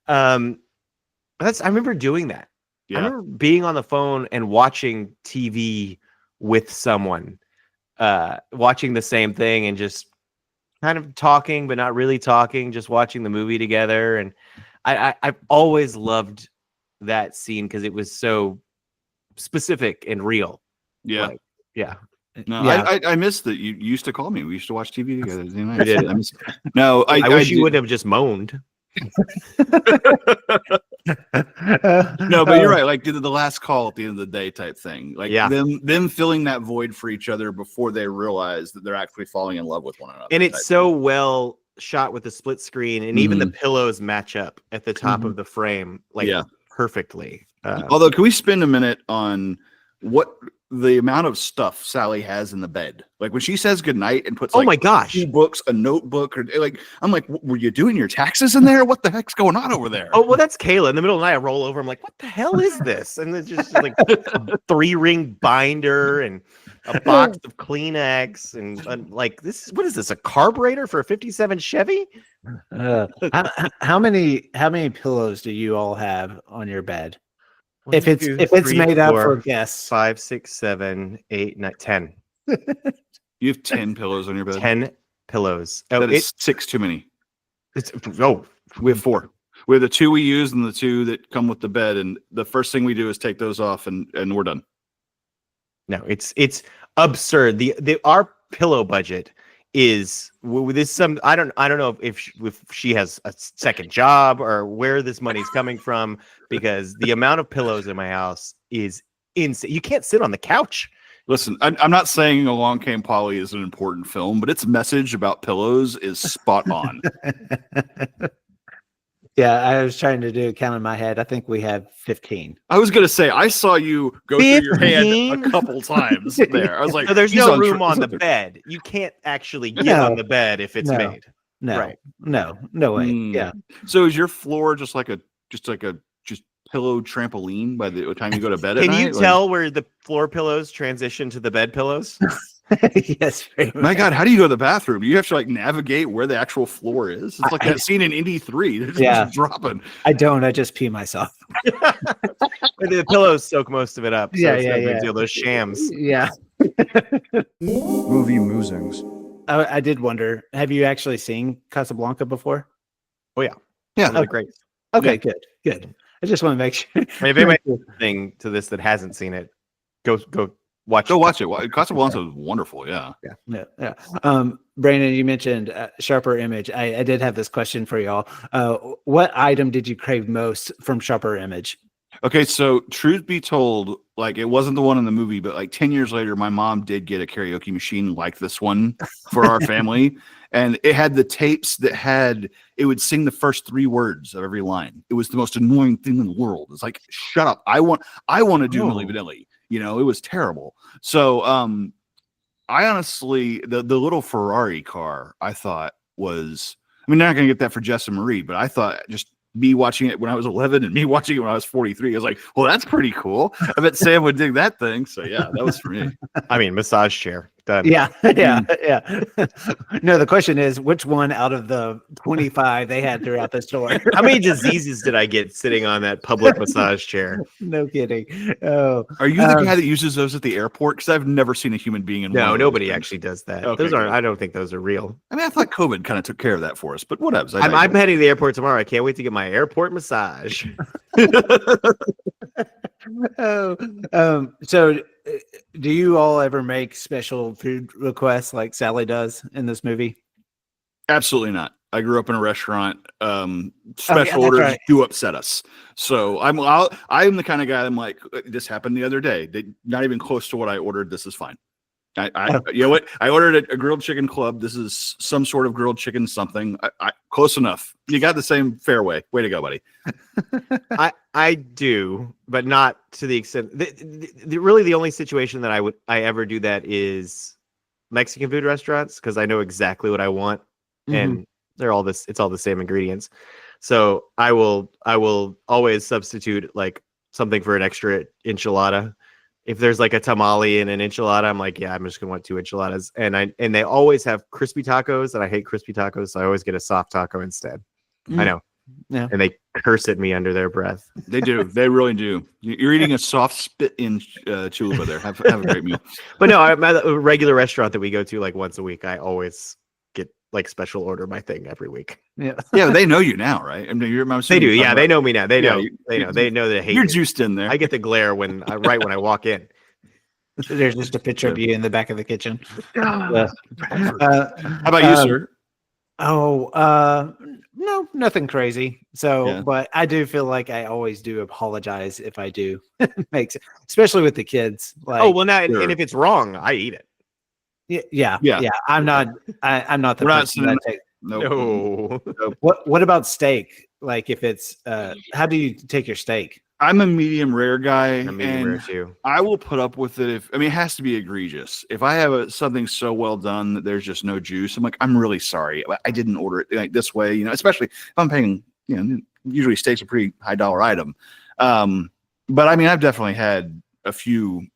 I remember doing that. Yeah. I remember being on the phone and watching TV with someone, watching the same thing and just kind of talking, but not really talking, just watching the movie together. And I've always loved that scene because it was so specific and real. Yeah. Like, yeah. No, Yeah. I miss that. You used to call me. We used to watch TV together. You know, We did. I miss, no, I wish you do- would have just moaned. No, but you're right. Like the last call at the end of the day type thing. Like Yeah. them filling that void for each other before they realize that they're actually falling in love with one another. And type it's so well shot with the split screen, and even the Mhm. pillows match up at the top of the frame, like Yeah. perfectly. Although, can we spend a minute on what the amount of stuff Sally has in the bed? Like when she says goodnight and puts, Oh like, my gosh! 2 books, a notebook, or like, I'm like, were you doing your taxes in there? What the heck's going on over there? Oh well, that's Kayla. In the middle of the night, I roll over. I'm like, "What the hell is this?" And it's just like a 3-ring binder and a box of Kleenex, and like this. What is this? A carburetor for a '57 Chevy? How many pillows do you all have on your bed? One, If it's two, if it's three, made up four, for guests, 5, 6, 7, 8, 9, 10. You have 10 pillows on your bed. 10 pillows. Oh, That is 6 too many. We have 4. We have the 2 we use and the 2 that come with the bed. And the first thing we do is take those off, and we're done. No, it's absurd. Our pillow budget is with this some I don't know if she has a second job or where this money's coming from, because the amount of pillows in my house is insane. You can't sit on the couch. Listen, I'm not saying Along Came Polly is an important film, but its message about pillows is spot on. yeah, I was trying to do a count in my head. I think we have 15. I was going to say, I saw you go through your hand 15? a couple times there. I was like, So there's he's no on room tr- on he's the there. bed. You can't actually get No. on the bed if it's No. made. No, Right. no way. Mm. Yeah, So is your floor just like a pillow trampoline by the time you go to bed at Can night? you tell where the floor pillows transition to the bed pillows? yes. very My much. God, how do you go to the bathroom? You have to like navigate where the actual floor is. It's like that scene in Indy 3. They're Yeah. just dropping. I don't. I just pee myself. The pillows soak most of it up. So Yeah, it's no yeah, big yeah. deal. Those shams. Yeah. Movie musings. I did wonder. Have you actually seen Casablanca before? Yeah. One of the great. Okay, good. I just want to make sure. I mean, if anybody's listening to this that hasn't seen it, go watch. Go watch it. Casablanca is wonderful. Yeah. Yeah. Brandon, you mentioned Sharper Image. I did have this question for y'all. What item did you crave most from Sharper Image? Okay, so truth be told, like it wasn't the one in the movie, but like 10 years later, my mom did get a karaoke machine like this one for our family. And it had the tapes that it would sing the first 3 words of every line. It was the most annoying thing in the world. It's like, shut up. I want to do Milli Vanilli. You know, it was terrible. So I honestly, the little Ferrari car, I thought was, I mean, they're not going to get that for Jess and Marie, but I thought just me watching it when I was 11 and me watching it when I was 43, I was like, well, that's pretty cool. I bet Sam would dig that thing. So yeah, that was for me. I mean, massage chair. Done. Yeah, yeah. No, the question is, which one out of the 25 they had throughout the store? How many diseases did I get sitting on that public massage chair? No kidding. Oh, Are you the guy that uses those at the airport? Because I've never seen a human being in one No, of nobody those things. actually does that. Okay, Those aren't. good. I don't think those are real. I mean, I thought COVID kind of took care of that for us, but whatever. I'm heading to the airport tomorrow. I can't wait to get my airport massage. oh. So, do you all ever make special food requests like Sally does in this movie? Absolutely not. I grew up in a restaurant. Special that's orders right. do upset us. So I'm the kind of guy. I'm like, this happened the other day. Not even close to what I ordered. This is fine. You know what? I ordered a grilled chicken club. This is some sort of grilled chicken something. Close enough. You got the same fairway. Way to go, buddy. I do, but not to the extent. Really, the only situation that I ever do that is Mexican food restaurants, because I know exactly what I want, and they're all this. It's all the same ingredients. So I will always substitute like something for an extra enchilada. If there's like a tamale and an enchilada, I'm like, yeah, I'm just gonna want 2 enchiladas. And they always have crispy tacos, and I hate crispy tacos, so I always get a soft taco instead. I know. Yeah. And they curse at me under their breath. They do. They really do. You're eating a soft spit in chulupa there. Have a great meal. But no, I'm at a regular restaurant that we go to like once a week. I always get like special order my thing every week. Yeah. Yeah, they know you now, right? I mean, They do. Yeah, they know me now. They know. Yeah, They know that I hate You're me. juiced in there. I get the glare right when I walk in. There's just a picture of you in the back of the kitchen. How about you, sir? No, nothing crazy. So, Yeah. but I do feel like I always do apologize if I do makes it, especially with the kids. Like, Oh well, now Sure. and if it's wrong, I eat it. yeah. I'm not the We're not person that take. Nope. No. What about steak? Like if it's how do you take your steak? I'm a medium rare guy, I'm medium rare and too. I will put up with it it has to be egregious. If I have something so well done that there's just no juice, I'm like, I'm really sorry. I didn't order it like this way, especially if I'm paying, usually steak's a pretty high dollar item. But I mean, I've definitely had a few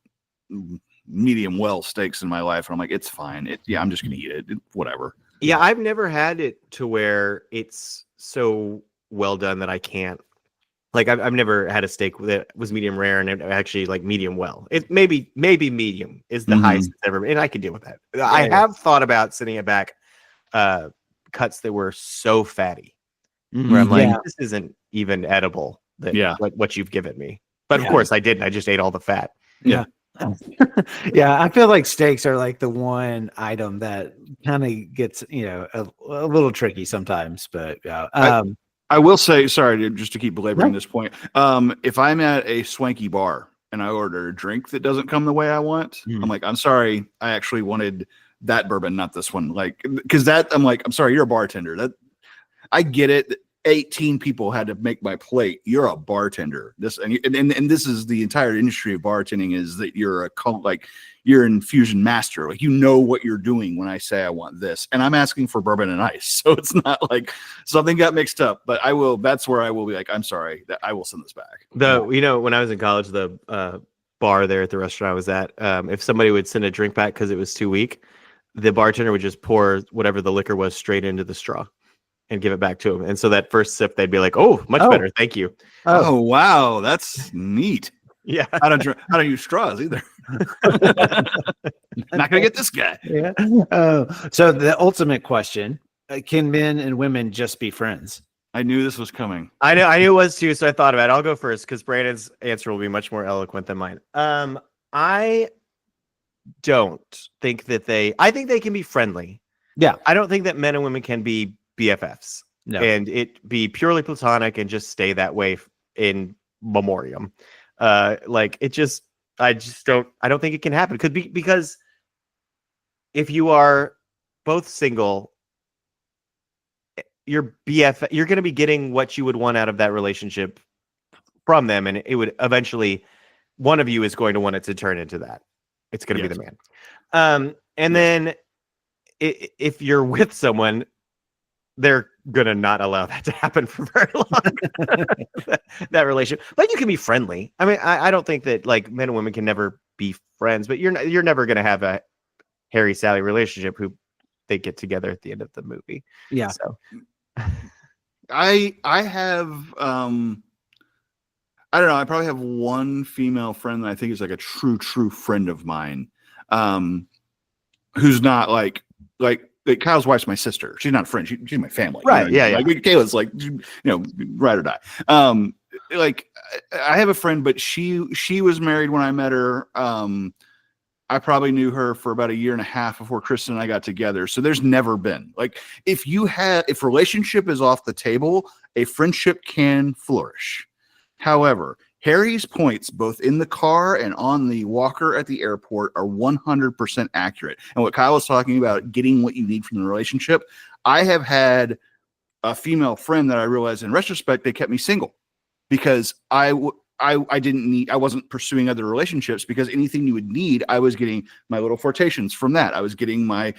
medium well steaks in my life, and I'm like, it's fine. I'm just going to eat it. Whatever. Yeah, I've never had it to where it's so well done that I can't. Like I've never had a steak that was medium rare and it actually like medium well. It maybe medium is the highest it's ever been, and I can deal with that. I have thought about sending it back cuts that were so fatty where I'm like, this isn't even edible. What you've given me. But of course I didn't. I just ate all the fat. Yeah. Yeah, I feel like steaks are like the one item that kind of gets a little tricky sometimes, but I will say, sorry, just to keep belaboring this point. If I'm at a swanky bar and I order a drink that doesn't come the way I want, I'm like, I'm sorry, I actually wanted that bourbon, not this one. Like, because I'm like, I'm sorry, you're a bartender. I get it. 18 people had to make my plate. You're a bartender. And this is the entire industry of bartending, is that you're you're an infusion master. Like, what you're doing when I say I want this, and I'm asking for bourbon and ice. So it's not like something got mixed up, but that's where I will be like, I'm sorry, that I will send this back. When I was in college, the bar there at the restaurant I was at, if somebody would send a drink back because it was too weak, the bartender would just pour whatever the liquor was straight into the straw and give it back to him. And so that first sip, they'd be like, "Oh, much better, thank you." Oh wow, that's neat. Yeah, I don't use straws either. Not gonna get this guy. Yeah. So the ultimate question: can men and women just be friends? I knew this was coming. I knew it was too, so I thought about it. I'll go first because Brandon's answer will be much more eloquent than mine. I don't think that I think they can be friendly. Yeah. I don't think that men and women can be BFFs. No. And it be purely platonic and just stay that way in memoriam. I don't think it can happen. Because if you are both single, your BFF, you're going to be getting what you would want out of that relationship from them, and it would eventually, one of you is going to want it to turn into that. It's going to be the man. And then if you're with someone, they're gonna not allow that to happen for very long. that relationship, but you can be friendly. I mean, I don't think that like men and women can never be friends, but you're never gonna have Harry Sally relationship, who they get together at the end of the movie. Yeah. So I have I don't know, I probably have one female friend that I think is like a true friend of mine, who's not like Kyle's wife's my sister. She's not a friend. She's my family. Right, You know, yeah. Like Kayla's like, you know, ride or die. Like I have a friend, but she was married when I met her. I probably knew her for about a year and a half before Kristen and I got together. So there's never been like, if relationship is off the table, a friendship can flourish. However, Harry's points, both in the car and on the walker at the airport, are 100% accurate. And what Kyle was talking about, getting what you need from the relationship, I have had a female friend that I realized in retrospect, they kept me single because I wasn't pursuing other relationships, because anything you would need, I was getting my little flirtations from that. I was getting my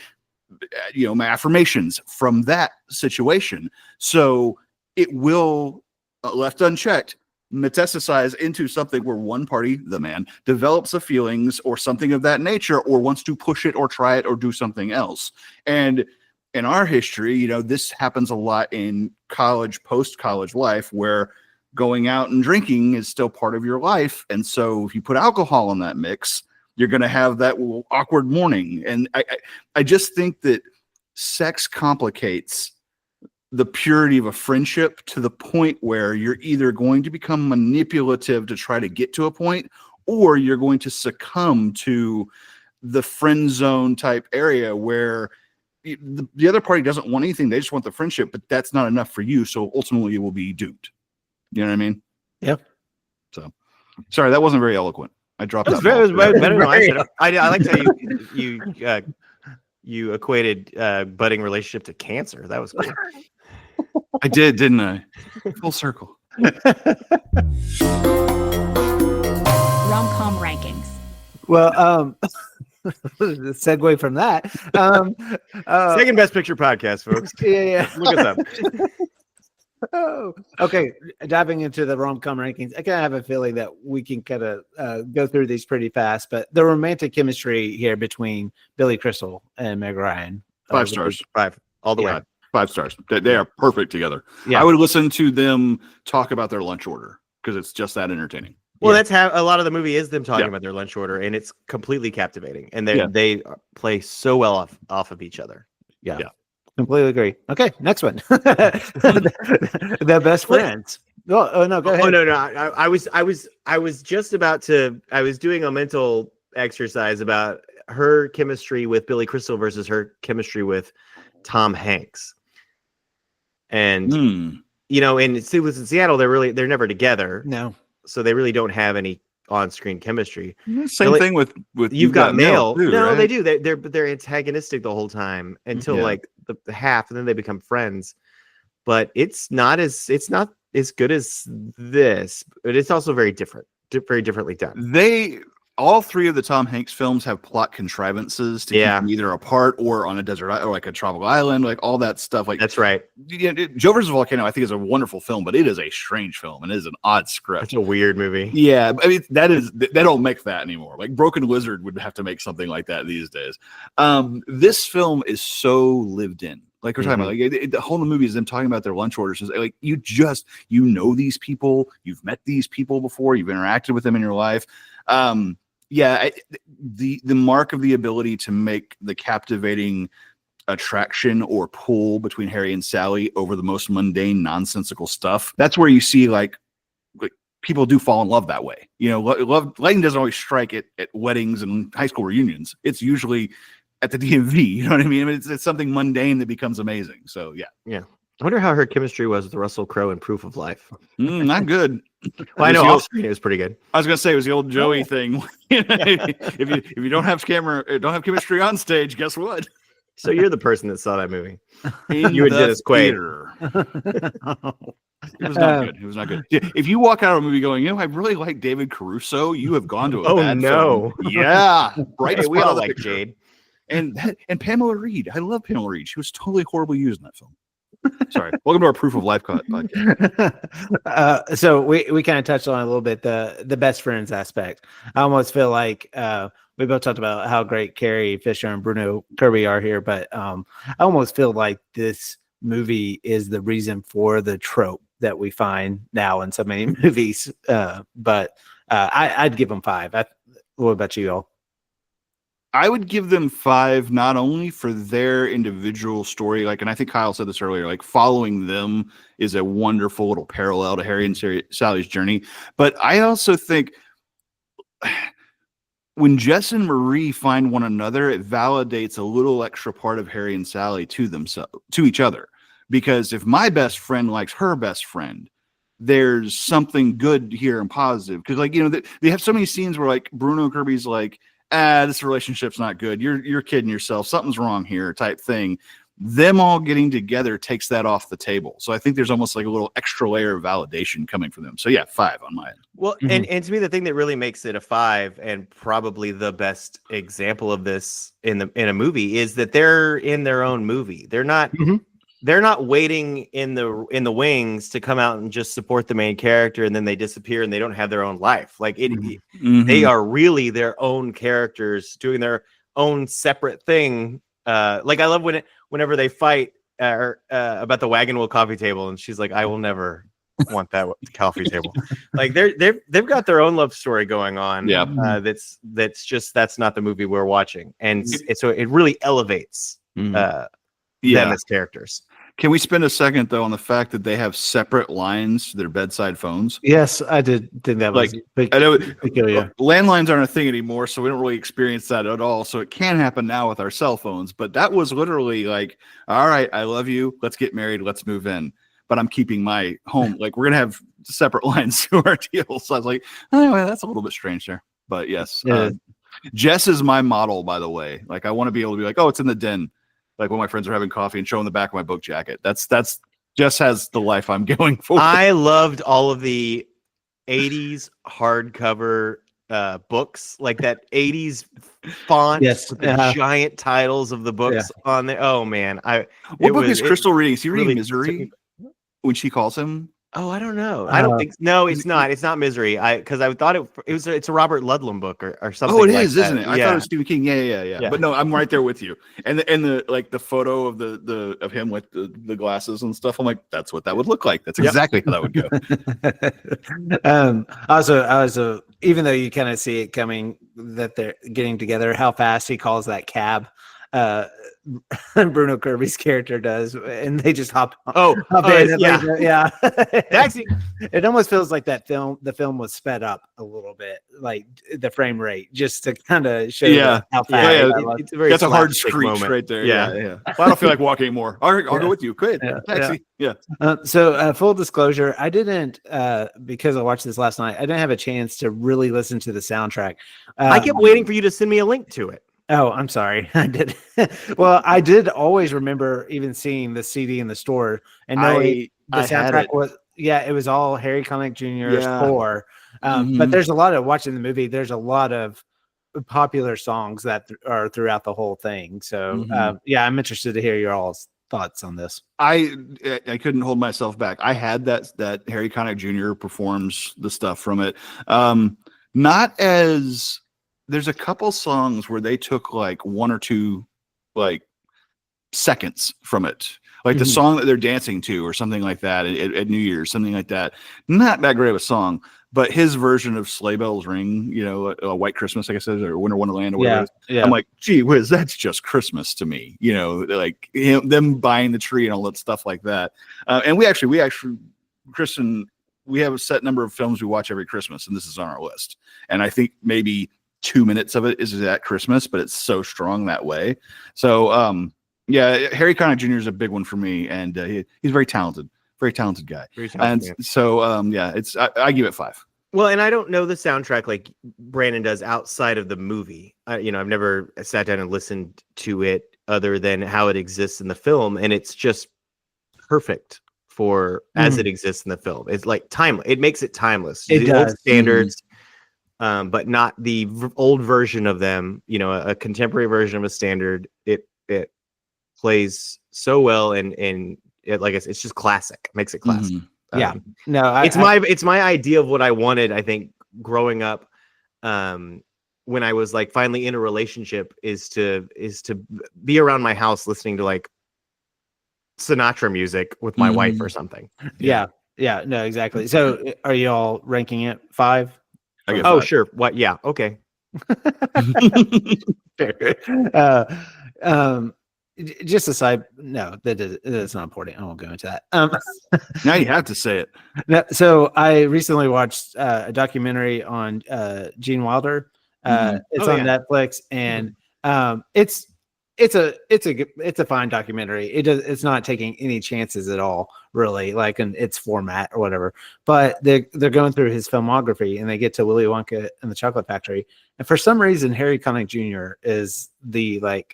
affirmations from that situation. So it will, left unchecked, metastasize into something where one party, the man, develops the feelings or something of that nature, or wants to push it or try it or do something else. And in our history, this happens a lot in college, post-college life, where going out and drinking is still part of your life. And so if you put alcohol in that mix, you're going to have that awkward morning. And I just think that sex complicates the purity of a friendship to the point where you're either going to become manipulative to try to get to a point, or you're going to succumb to the friend zone type area where the other party doesn't want anything. They just want the friendship, but that's not enough for you. So ultimately you will be doomed. You know what I mean? Yep. So sorry, that wasn't very eloquent. I dropped that. It was better than I should have. I like how you equated budding relationship to cancer. That was cool. I did, didn't I? Full circle. Rom-com rankings. Well, the segue from that. Second best picture podcast, folks. Yeah. Look us up. Oh, okay. Diving into the rom-com rankings, I kind of have a feeling that we can kind of go through these pretty fast, but the romantic chemistry here between Billy Crystal and Meg Ryan. 5 stars. 5 all the way. 5 stars. They are perfect together. Yeah. I would listen to them talk about their lunch order because it's just that entertaining. Well, that's how a lot of the movie is, them talking about their lunch order, and it's completely captivating. And they play so well off of each other. Yeah. Completely agree. Okay, next one. The best friends. Oh no, go ahead. Oh no. I was just about to. I was doing a mental exercise about her chemistry with Billy Crystal versus her chemistry with Tom Hanks. And in Seattle, they're never together. No, so they really don't have any on-screen chemistry. Same thing with You've Got Mail. Too, no, right? they do. They're antagonistic the whole time until like the half, and then they become friends. But it's not as good as this. But it's also very different, very differently done. All 3 of the Tom Hanks films have plot contrivances to keep them either apart or on a desert or like a tropical island, like all that stuff. Like that's right. Joe versus Volcano, I think, is a wonderful film, but it is a strange film and it is an odd script. It's a weird movie. Yeah, I mean they don't make that anymore. Like Broken Lizard would have to make something like that these days. This film is so lived in. Like we're talking about, like the whole movie is them talking about their lunch orders. It's like you know these people, you've met these people before, you've interacted with them in your life. The mark of the ability to make the captivating attraction or pull between Harry and Sally over the most mundane, nonsensical stuff. That's where you see like people do fall in love that way. Lightning doesn't always strike at weddings and high school reunions. It's usually at the DMV. You know what I mean? It's something mundane that becomes amazing. So yeah. I wonder how her chemistry was with Russell Crowe in Proof of Life. Not good. Well, I know off screen it was pretty good. I was gonna say it was the old Joey thing. if you don't have chemistry on stage, guess what? So you're the person that saw that movie. You and Dennis Quaid. It was not good. It was not good. If you walk out of a movie going, I really like David Caruso, you have gone to a bad film. Yeah, right. Hey, we all like Jade. And Pamela Reed. I love Pamela Reed. She was totally horribly used in that film. Sorry. Welcome to our Proof of Life podcast. So we kind of touched on a little bit the best friends aspect. I almost feel like we both talked about how great Carrie Fisher and Bruno Kirby are here, but I almost feel like this movie is the reason for the trope that we find now in so many movies. But I'd give them 5. What about you all? I would give them 5, not only for their individual story, like, and I think Kyle said this earlier, like following them is a wonderful little parallel to Harry and Sally's journey. But I also think when Jess and Marie find one another, it validates a little extra part of Harry and Sally to each other. Because if my best friend likes her best friend, there's something good here and positive. Because, like, they have so many scenes where, like, Bruno Kirby's like, this relationship's not good. You're kidding yourself. Something's wrong here, type thing. Them all getting together takes that off the table. So I think there's almost like a little extra layer of validation coming from them. So yeah, 5 on my end. Well, and to me, the thing that really makes it a 5, and probably the best example of this in a movie, is that they're in their own movie. They're not. They're not waiting in the wings to come out and just support the main character, and then they disappear and they don't have their own life. Like they are really their own characters doing their own separate thing. Like I love whenever they fight about the wagon wheel coffee table, and she's like, "I will never want that coffee table." Like they've got their own love story going on. Yeah, that's not the movie we're watching, and so it really elevates them as characters. Can we spend a second though on the fact that they have separate lines to their bedside phones? Yes, I did think that was I know peculiar. Landlines aren't a thing anymore, so we don't really experience that at all. So it can happen now with our cell phones, but that was literally like, all right, I love you. Let's get married. Let's move in. But I'm keeping my home. Like, we're going to have separate lines to our deal. So I was like, anyway, that's a little bit strange there. But yes, Jess is my model, by the way. Like, I want to be able to be like, oh, it's in the den. Like when my friends are having coffee and showing the back of my book jacket. That's Jess has the life I'm going for. I loved all of the 80s hardcover books, like that 80s font with the giant titles of the books on there. Oh man. What book is Crystal reading? Is he reading Misery when she calls him? Oh, I don't know. I don't think. No, it's not. It's not Misery. Because I thought it's a Robert Ludlum book or something. Oh, it like is, that. isn't it? I thought it was Stephen King. Yeah. But no, I'm right there with you. And the like the photo of of him with the glasses and stuff. I'm like, that's what that would look like. That's exactly how that would go. Also, even though you kind of see it coming that they're getting together, how fast he calls that cab. Bruno Kirby's character does, and they just hop in. Yeah. Actually, it almost feels like the film was sped up a little bit, like the frame rate, just to kind of show how fast. It's that's a hard screech moment right there. Yeah. Well, I don't feel like walking anymore. I'll go with you. Good. Taxi. So full disclosure, I didn't because I watched this last night. I didn't have a chance to really listen to the soundtrack. I kept waiting for you to send me a link to it. Oh, I'm sorry. I did. Well, I did always remember even seeing the CD in the store and knowing the soundtrack was, it was all Harry Connick Jr.'s score. But there's a lot of watching the movie. There's a lot of popular songs that are throughout the whole thing. So I'm interested to hear your all's thoughts on this. I couldn't hold myself back. I had that Harry Connick Jr. performs the stuff from it. Not as there's a couple songs where they took like 1 or 2 like seconds from it, like the song that they're dancing to or something like that at New Year's, something like that. Not that great of a song, but his version of Sleigh Bells Ring, White Christmas, I guess, or Winter Wonderland or whatever. Yeah. I'm like, gee whiz, that's just Christmas to me. Like them buying the tree and all that stuff like that. And we actually, Kristen, we have a set number of films we watch every Christmas, and this is on our list. And I think maybe 2 minutes of it is at Christmas, but it's so strong that way. So, Harry Connick Jr. is a big one for me, and he's very talented guy. And so, I give it 5. Well, and I don't know the soundtrack like Brandon does outside of the movie. I've never sat down and listened to it other than how it exists in the film, and it's just perfect for as it exists in the film. It's like timeless. It makes it timeless. It does. Old standards. But not the old version of them, a contemporary version of a standard. It plays so well, and it, like I said, it's just classic. Makes it classic. No, it's my idea of what I wanted. I think growing up, when I was like finally in a relationship is to be around my house listening to like Sinatra music with my wife or something. Yeah. No, exactly. So are you all ranking it 5? I get Oh, 5. sure. What? Yeah. Okay. uh, just a side. No, that's not important. I won't go into that. Now you have to say it. No, so I recently watched a documentary on Gene Wilder. It's Oh, on yeah. Netflix, and it's a fine documentary. It's not taking any chances at all, really, like in its format or whatever. But they're going through his filmography, and they get to Willy Wonka and the Chocolate Factory, and for some reason, Harry Connick Jr. is the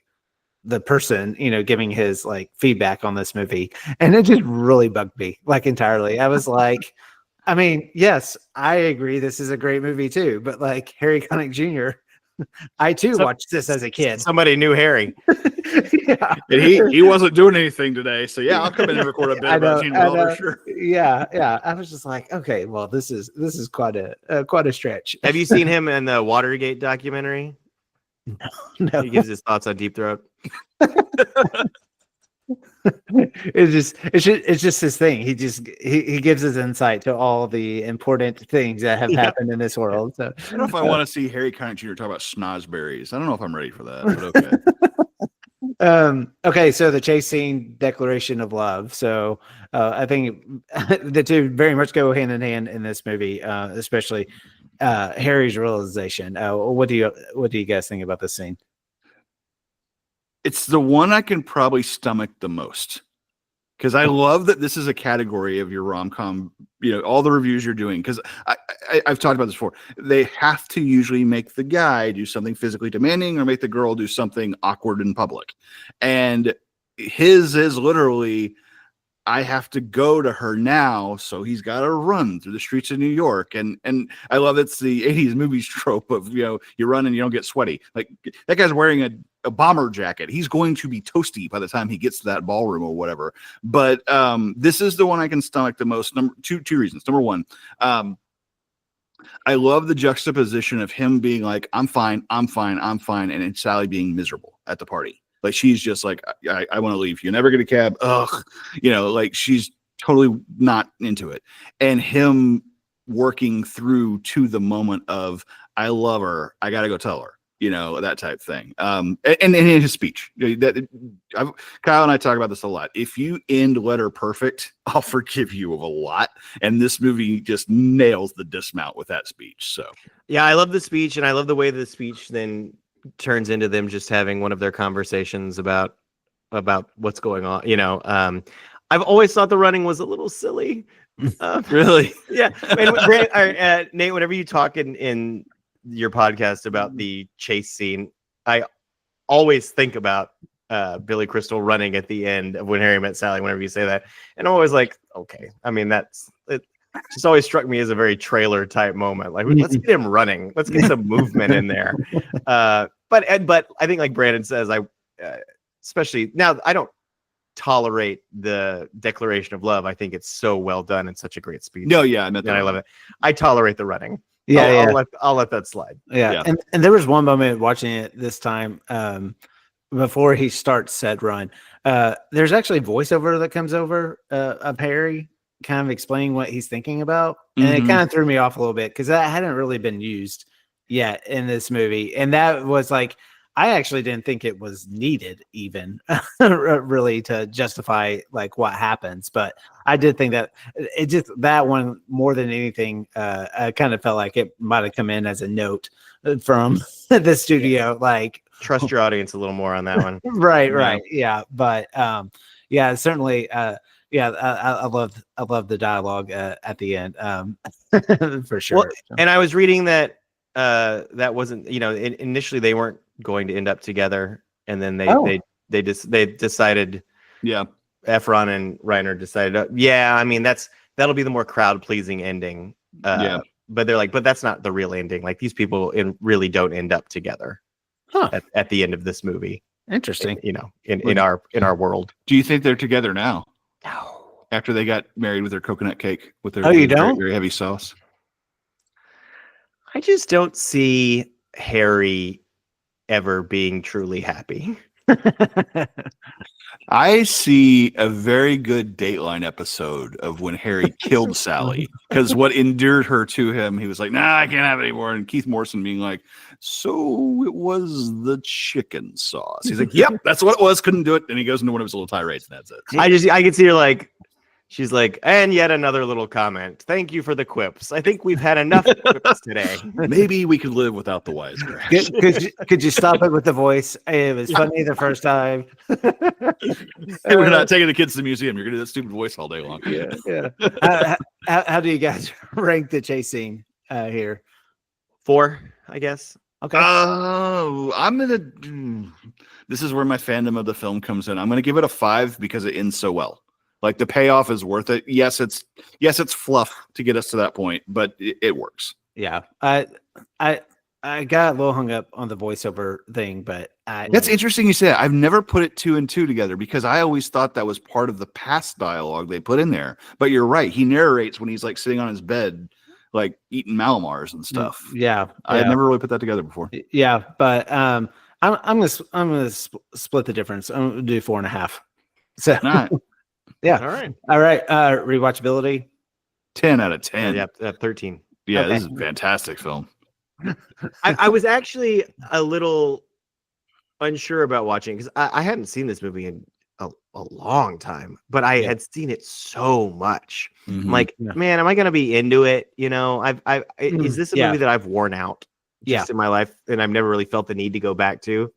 person, giving his like feedback on this movie, and it just really bugged me like entirely. I was like, I mean, yes, I agree, this is a great movie too, but like Harry Connick Jr., I too watched this as a kid. Somebody knew Harry. Yeah. And he wasn't doing anything today, so yeah, I'll come in and record a bit about Gene Wilder. Sure. Yeah. I was just like, okay, well, this is quite a stretch. Have you seen him in the Watergate documentary? No. He gives his thoughts on Deep Throat. It's just his thing. He gives his insight to all the important things that have happened in this world. So I don't know if I want to see Harry Connick Jr. talk about snozberries. I don't know if I'm ready for that, but okay. Okay, so the chase scene, declaration of love. So I think the two very much go hand in hand in this movie, especially Harry's realization. What do you guys think about this scene? It's the one I can probably stomach the most, because I love that this is a category of your rom-com, all the reviews you're doing, because I've talked about this before. They have to usually make the guy do something physically demanding or make the girl do something awkward in public. And his is literally, I have to go to her now, so he's got to run through the streets of New York. And I love it's the 80s movies trope of, you run and you don't get sweaty. Like, that guy's wearing a bomber jacket. He's going to be toasty by the time he gets to that ballroom or whatever. But this is the one I can stomach the most. Two reasons. Number one, I love the juxtaposition of him being like, I'm fine, and Sally being miserable at the party. Like, she's just like, I want to leave. You never get a cab. Ugh. Like, she's totally not into it. And him working through to the moment of, I love her, I got to go tell her, that type thing. And in his speech, Kyle and I talk about this a lot. If you end letter perfect, I'll forgive you of a lot. And this movie just nails the dismount with that speech. So yeah, I love the speech, and I love the way the speech then turns into them just having one of their conversations about what's going on. I've always thought the running was a little silly. really, yeah. Nate, whenever you talk in your podcast about the chase scene, I always think about Billy Crystal running at the end of When Harry Met Sally. Whenever you say that, and I'm always like, okay, I mean, that's it. Just always struck me as a very trailer type moment. Like, let's get him running. Let's get some movement in there. But I think, like Brandon says, especially now, I don't tolerate the declaration of love. I think it's so well done and such a great speech. No, yeah, and I love it. I tolerate the running. Yeah, I'll let that slide. Yeah. And there was one moment watching it this time, before he starts said run. There's actually voiceover that comes over of Harry, kind of explaining what he's thinking about, and it kind of threw me off a little bit because that hadn't really been used yet in this movie, and that was like, I actually didn't think it was needed even really to justify like what happens, but I did think that it just, that one more than anything, I kind of felt like it might have come in as a note from the studio, like, trust your audience a little more on that one. right, yeah, but yeah, certainly. I love the dialogue at the end, for sure. Well, and I was reading that that wasn't, initially they weren't going to end up together, and then they decided, Efron and Reiner decided, I mean, that'll be the more crowd pleasing ending. But they're like, but that's not the real ending. Like, these people really don't end up together at the end of this movie. Interesting. In our world. Do you think they're together now? No. After they got married with their coconut cake with their you don't? very heavy sauce. I just don't see Harry ever being truly happy. I see a very good Dateline episode of when Harry killed Sally, because what endeared her to him, he was like, "Nah, I can't have it anymore." And Keith Morrison being like, "So it was the chicken sauce." He's like, "Yep, that's what it was. Couldn't do it." And he goes into one of his little tirades, and that's it. I can see her like, she's like, and yet another little comment. Thank you for the quips. I think we've had enough quips today. Maybe we could live without the wisecracks. Could you stop it with the voice? It was funny the first time. Hey, we're not taking the kids to the museum. You're gonna do that stupid voice all day long. Yeah. How do you guys rank the chase scene here? 4, I guess. Okay. Oh, I'm gonna. This is where my fandom of the film comes in. I'm gonna give it a 5 because it ends so well. Like the payoff is worth it. Yes, it's fluff to get us to that point, but it works. Yeah. I got a little hung up on the voiceover thing, but That's interesting you say that. I've never put it 2 and 2 together because I always thought that was part of the past dialogue they put in there. But you're right. He narrates when he's like sitting on his bed, like eating Malamars and stuff. Yeah. I had never really put that together before. Yeah, but I'm gonna split the difference. I'm gonna do 4.5. So All right. yeah. All All right. right. Rewatchability. 10 out of 10. Yeah, 13. Yeah, Okay. this is a fantastic film. I was actually a little unsure about watching because I hadn't seen this movie in a long time, but I had seen it so much. I'm like, man, am I going to be into it? You know, is this a movie that I've worn out just in my life and I've never really felt the need to go back to?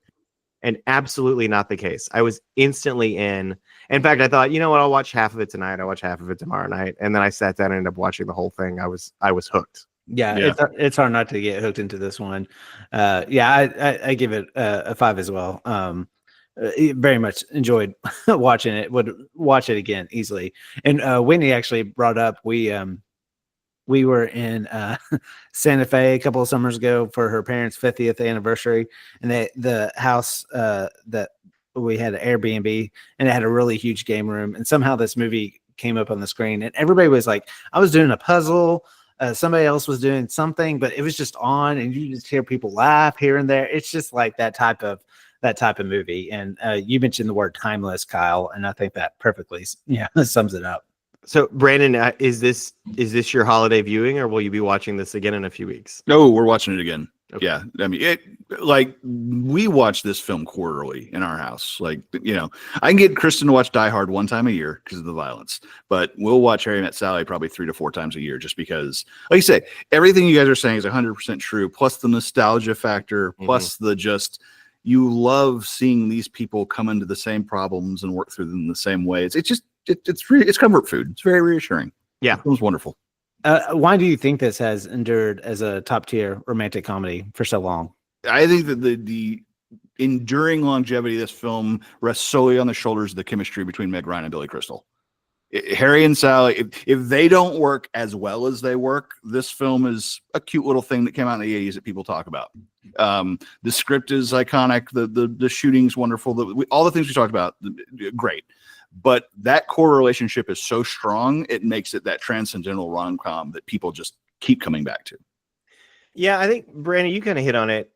And absolutely not the case. I was instantly in. In fact, I thought, you know what? I'll watch half of it tonight. I'll watch half of it tomorrow night. And then I sat down and ended up watching the whole thing. I was hooked. Yeah. It's hard not to get hooked into this one. I give it a 5 as well. Very much enjoyed watching it. Would watch it again easily. And Whitney actually brought up we were in Santa Fe a couple of summers ago for her parents' 50th anniversary, and the house that we had an Airbnb, and it had a really huge game room. And somehow this movie came up on the screen, and everybody was like, I was doing a puzzle. Somebody else was doing something, but it was just on, and you just hear people laugh here and there. It's just like that type of movie. And you mentioned the word timeless, Kyle, and I think that perfectly sums it up. So, Brandon, is this your holiday viewing, or will you be watching this again in a few weeks? No, we're watching it again. Okay. Yeah, I mean, we watch this film quarterly in our house. Like, you know, I can get Kristen to watch Die Hard one time a year because of the violence, but we'll watch Harry Met Sally probably 3 to 4 times a year, just because, like you say, everything you guys are saying is 100% true. Plus the nostalgia factor, plus the just you love seeing these people come into the same problems and work through them the same way. It's comfort food. It's very reassuring. Yeah, it was wonderful. Why do you think this has endured as a top tier romantic comedy for so long? I think that the enduring longevity of this film rests solely on the shoulders of the chemistry between Meg Ryan and Billy Crystal. Harry and Sally, if they don't work as well as they work, this film is a cute little thing that came out in the 80s that people talk about. The script is iconic. The shooting's wonderful. All the things we talked about, great. But that core relationship is so strong, it makes it that transcendental rom-com that people just keep coming back to. Yeah, I think, Brandon, you kind of hit on it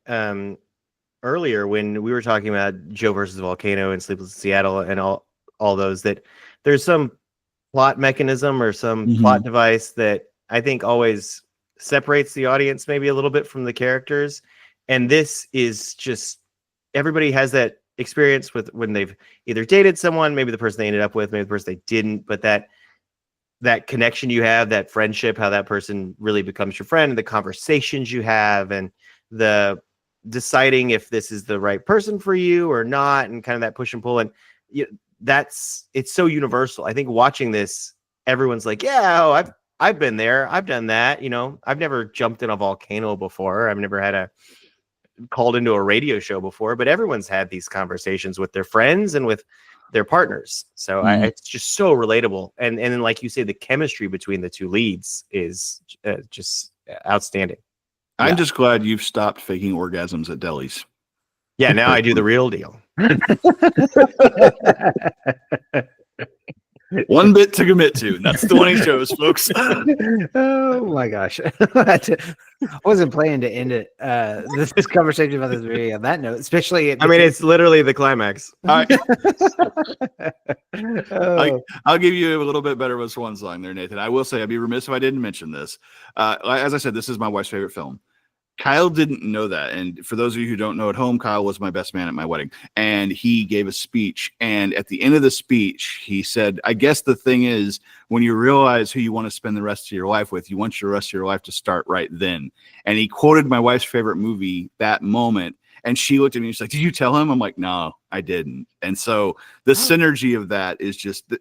earlier when we were talking about Joe versus the Volcano and Sleepless in Seattle and all those, that there's some plot mechanism or some plot device that I think always separates the audience maybe a little bit from the characters. And this is just, everybody has that experience with when they've either dated someone, maybe the person they ended up with, maybe the person they didn't, but that connection you have, that friendship, how that person really becomes your friend, and the conversations you have, and the deciding if this is the right person for you or not, and kind of that push and pull. And it's so universal. I think watching this, everyone's like, yeah, I've been there. I've done that. You know, I've never jumped in a volcano before. I've never had called into a radio show before, but everyone's had these conversations with their friends and with their partners. So it's just so relatable. And then, like you say, the chemistry between the two leads is just outstanding. I'm just glad you've stopped faking orgasms at delis. Yeah, now I do the real deal. One bit to commit to. And that's the one he chose, folks. Oh my gosh. I wasn't planning to end it this conversation about this movie on that note, especially I mean, it's literally the climax. All right. Oh. I'll give you a little bit better of a swan song there, Nathan. I will say I'd be remiss if I didn't mention this. As I said, this is my wife's favorite film. Kyle didn't know that. And for those of you who don't know at home, Kyle was my best man at my wedding. And he gave a speech. And at the end of the speech, he said, I guess the thing is, when you realize who you want to spend the rest of your life with, you want your rest of your life to start right then. And he quoted my wife's favorite movie that moment. And she looked at me and she's like, did you tell him? I'm like, no, I didn't. And so the synergy of that is just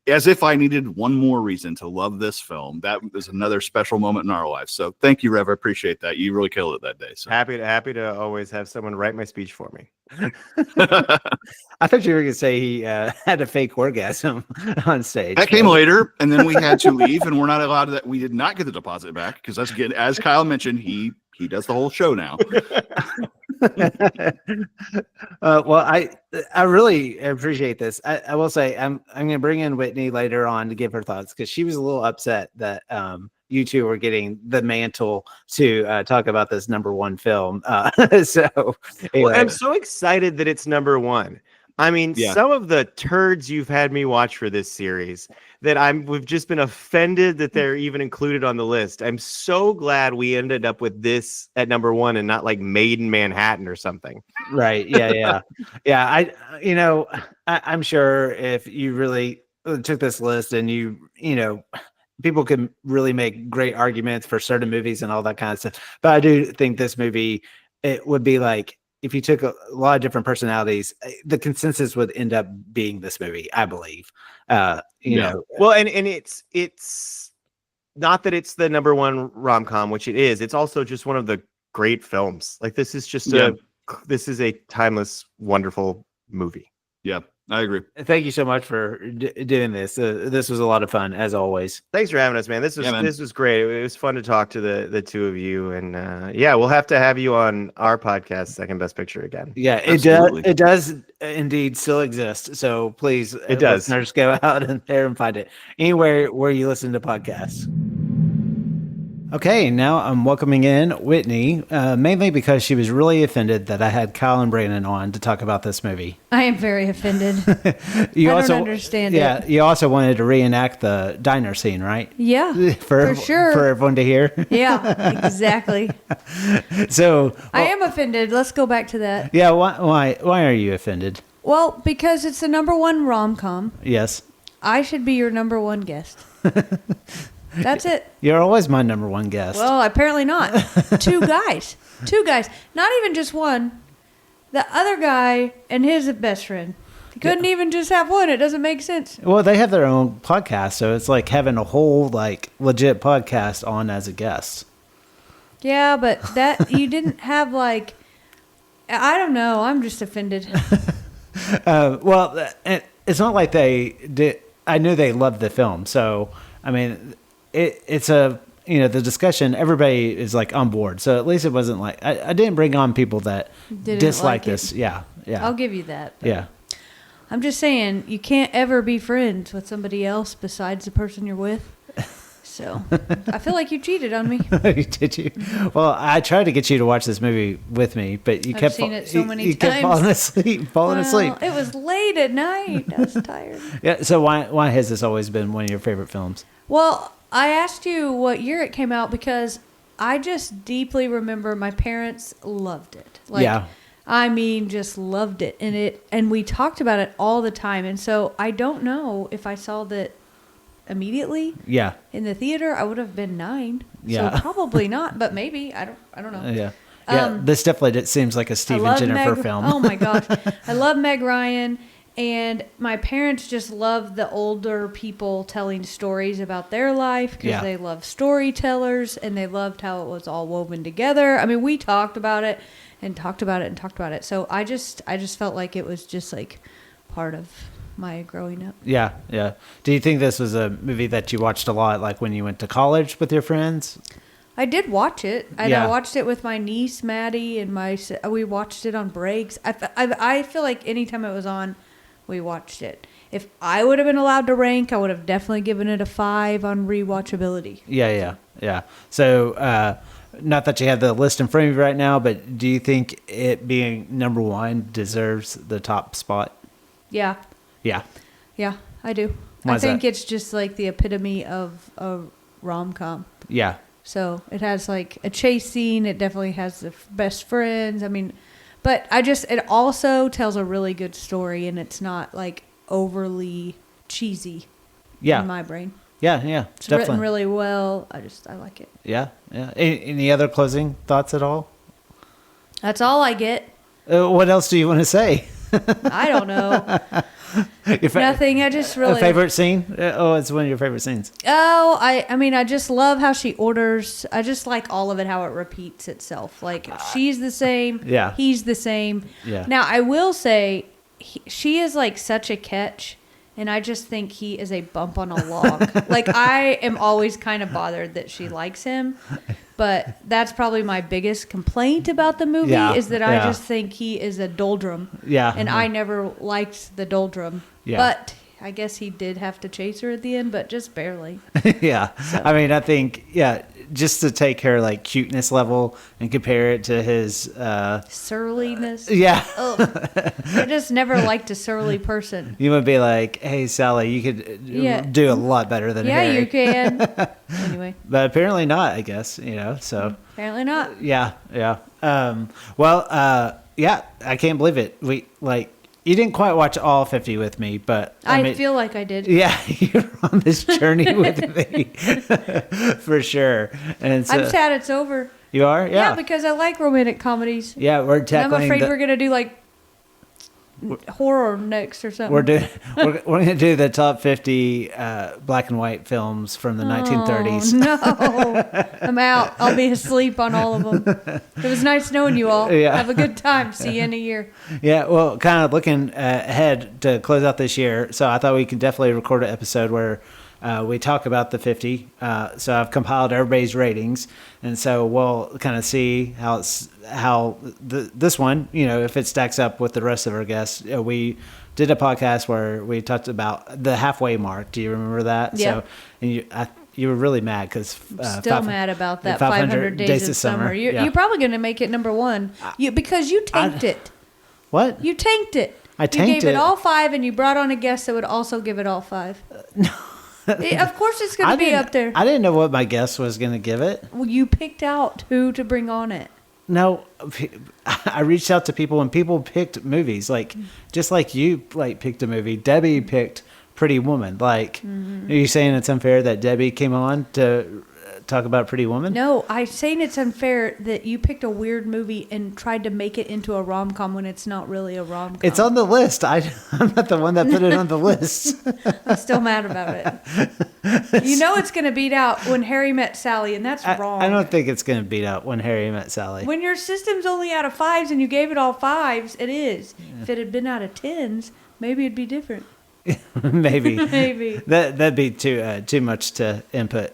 as if I needed one more reason to love this film. That was another special moment in our life. So thank you, Rev. I appreciate that. You really killed it that day. So Happy to always have someone write my speech for me. I thought you were going to say he had a fake orgasm on stage. that came later, and then we had to leave, and we're not allowed to. We did not get the deposit back because that's again, as Kyle mentioned, he does the whole show now. Well, I really appreciate this. I will say I'm going to bring in Whitney later on to give her thoughts because she was a little upset that you two were getting the mantle to talk about this number one film. So anyway. Well, I'm so excited that it's number one. I mean, Yeah. some of the turds you've had me watch for this series that we've just been offended that they're even included on the list. I'm so glad we ended up with this at number one and not like Made in Manhattan or something. Right. Yeah. I'm sure if you really took this list and people can really make great arguments for certain movies and all that kind of stuff. But I do think this movie, it would be like, if you took a lot of different personalities, the consensus would end up being this movie, I believe. You know, Well, and it's not that it's the number one rom-com, which it is. It's also just one of the great films. Like this is just this is a timeless, wonderful movie. Yeah, I agree. thank you so much for doing this. This was a lot of fun, as always. Thanks for having us, man. This was Yeah, man. this was great. It was fun to talk to the two of you, and we'll have to have you on our podcast, Second Best Picture, again. Yeah, Absolutely. it does indeed still exist. So please, It does. listeners, go out there and find it anywhere where you listen to podcasts. Okay, now I'm welcoming in Whitney, mainly because she was really offended that I had Kyle and Brandon on to talk about this movie. I am very offended. You I also don't understand yeah, it. you also wanted to reenact the diner scene, right? Yeah, For sure. For everyone to hear. Yeah, exactly. So I am offended. Let's go back to that. yeah, why are you offended? Well, because it's the number one rom-com. Yes. I should be your number one guest. That's it. You're always my number one guest. Well, apparently not. Two guys. Not even just one. The other guy and his best friend. He couldn't even just have one. It doesn't make sense. Well, they have their own podcast, so it's like having a whole like legit podcast on as a guest. Yeah, but that you didn't have like. I don't know. I'm just offended. Well, it's not like they did. I knew they loved the film, so I mean, it's a the discussion. Everybody is like on board, so at least it wasn't like I didn't bring on people that Didn't dislike like it. this. Yeah. I'll give you that. but Yeah. I'm just saying you can't ever be friends with somebody else besides the person you're with. So I feel like you cheated on me. Did you? Well, I tried to get you to watch this movie with me, but you I've kept seen it so many you kept times. falling asleep. Well, it was late at night. I was tired. Yeah. So why has this always been one of your favorite films? Well, I asked you what year it came out because I just deeply remember my parents loved it. Yeah. I mean, just loved it. And we talked about it all the time. And so I don't know if I saw that immediately Yeah. in the theater. I would have been 9. Yeah. So probably not, but maybe. I don't know. Yeah. Yeah. This definitely seems like a I Stephen love Jennifer Meg, film. Oh my gosh. I love Meg Ryan. And my parents just love the older people telling stories about their life because Yeah. they love storytellers and they loved how it was all woven together. I mean, we talked about it and talked about it and talked about it. So I just felt like it was just like part of my growing up. Yeah. Yeah. Do you think this was a movie that you watched a lot, like when you went to college with your friends? I did watch it, and Yeah. I watched it with my niece Maddie, and we watched it on breaks. I feel like anytime it was on, we watched it. if I would have been allowed to rank, I would have definitely given it a 5 on rewatchability. Yeah. So, not that you have the list in front of you right now, but do you think it being number 1 deserves the top spot? Yeah, Yeah. I do. Why I is think that? it's just like the epitome of a rom-com. Yeah. So it has like a chase scene. It definitely has the best friends. I mean, but it also tells a really good story, and it's not like overly cheesy Yeah. in my brain. Yeah. It's Definitely. written really well. I like it. Yeah. Any other closing thoughts at all? That's all I get. What else do you want to say? I don't know. Your Nothing. I just A really favorite scene? It's one of your favorite scenes. Oh, I mean, I just love how she orders. I just like all of it, how it repeats itself. Like, she's the same. Yeah. He's the same. Yeah. Now, I will say, she is like such a catch, and I just think he is a bump on a log. Like, I am always kind of bothered that she likes him, but that's probably my biggest complaint about the movie is that I just think he is a doldrum. Yeah. And I never liked the doldrum. Yeah. But I guess he did have to chase her at the end, but just barely. Yeah. I mean, I think, just to take her like cuteness level and compare it to his, Surliness. yeah. Ugh. I just never liked a surly person. You would be like, hey, Sally, you could do a lot better than Yeah, Harry. you can. Anyway, But apparently not, I guess, so. apparently not. Yeah. I can't believe it. You didn't quite watch all 50 with me, but I feel like I did. yeah, you're on this journey with me for sure. And so, I'm sad it's over. you are? Yeah. Because I like romantic comedies. Yeah, we're And I'm tackling afraid the- we're gonna do like horror next or something. we're going to do the top 50 black and white films from the 1930s. No, I'm out. I'll be asleep on all of them. It was nice knowing you all. Yeah. Have a good time. See you in a year. Yeah, well, kind of looking ahead to close out this year. So I thought we could definitely record an episode where we talk about the 50. So I've compiled everybody's ratings, and so we'll kind of see how this one, if it stacks up with the rest of our guests. We did a podcast where we talked about the halfway mark. Do you remember that? Yeah. So, and you were really mad because Still mad about that 500 days of summer. You're probably going to make it number 1 because you tanked it. What? You tanked it. I You tanked gave it it. all 5, and you brought on a guest that would also give it all 5. Of course, it's going to be up there. I didn't know what my guest was going to give it. Well, you picked out who to bring on it. No, I reached out to people and people picked movies just like you picked a movie. Debbie picked Pretty Woman. Are you saying it's unfair that Debbie came on to talk about Pretty Woman? No, I'm saying it's unfair that you picked a weird movie and tried to make it into a rom-com when it's not really a rom-com. It's on the list. I'm not the one that put it on the list. I'm still mad about it. You know it's going to beat out When Harry Met Sally, and that's wrong. I don't think it's going to beat out When Harry Met Sally. When your system's only out of 5s and you gave it all 5s, it is. If it had been out of 10s, maybe it'd be different. Maybe. Maybe. That'd be too much to input.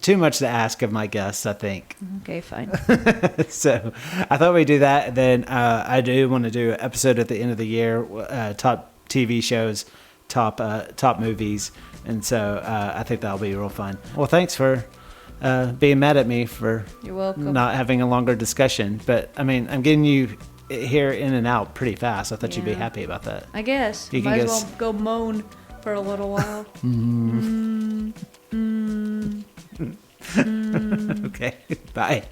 Too much to ask of my guests, I think. Okay, fine. So I thought we'd do that. And then I do want to do an episode at the end of the year, top TV shows, top movies. And so I think that'll be real fun. Well, thanks for being mad at me for You're welcome. not having a longer discussion. But I mean, I'm getting you here in and out pretty fast. I thought you'd be Yeah. happy about that. I guess. You can Might as guess- well go moan for a little while. Okay. Bye.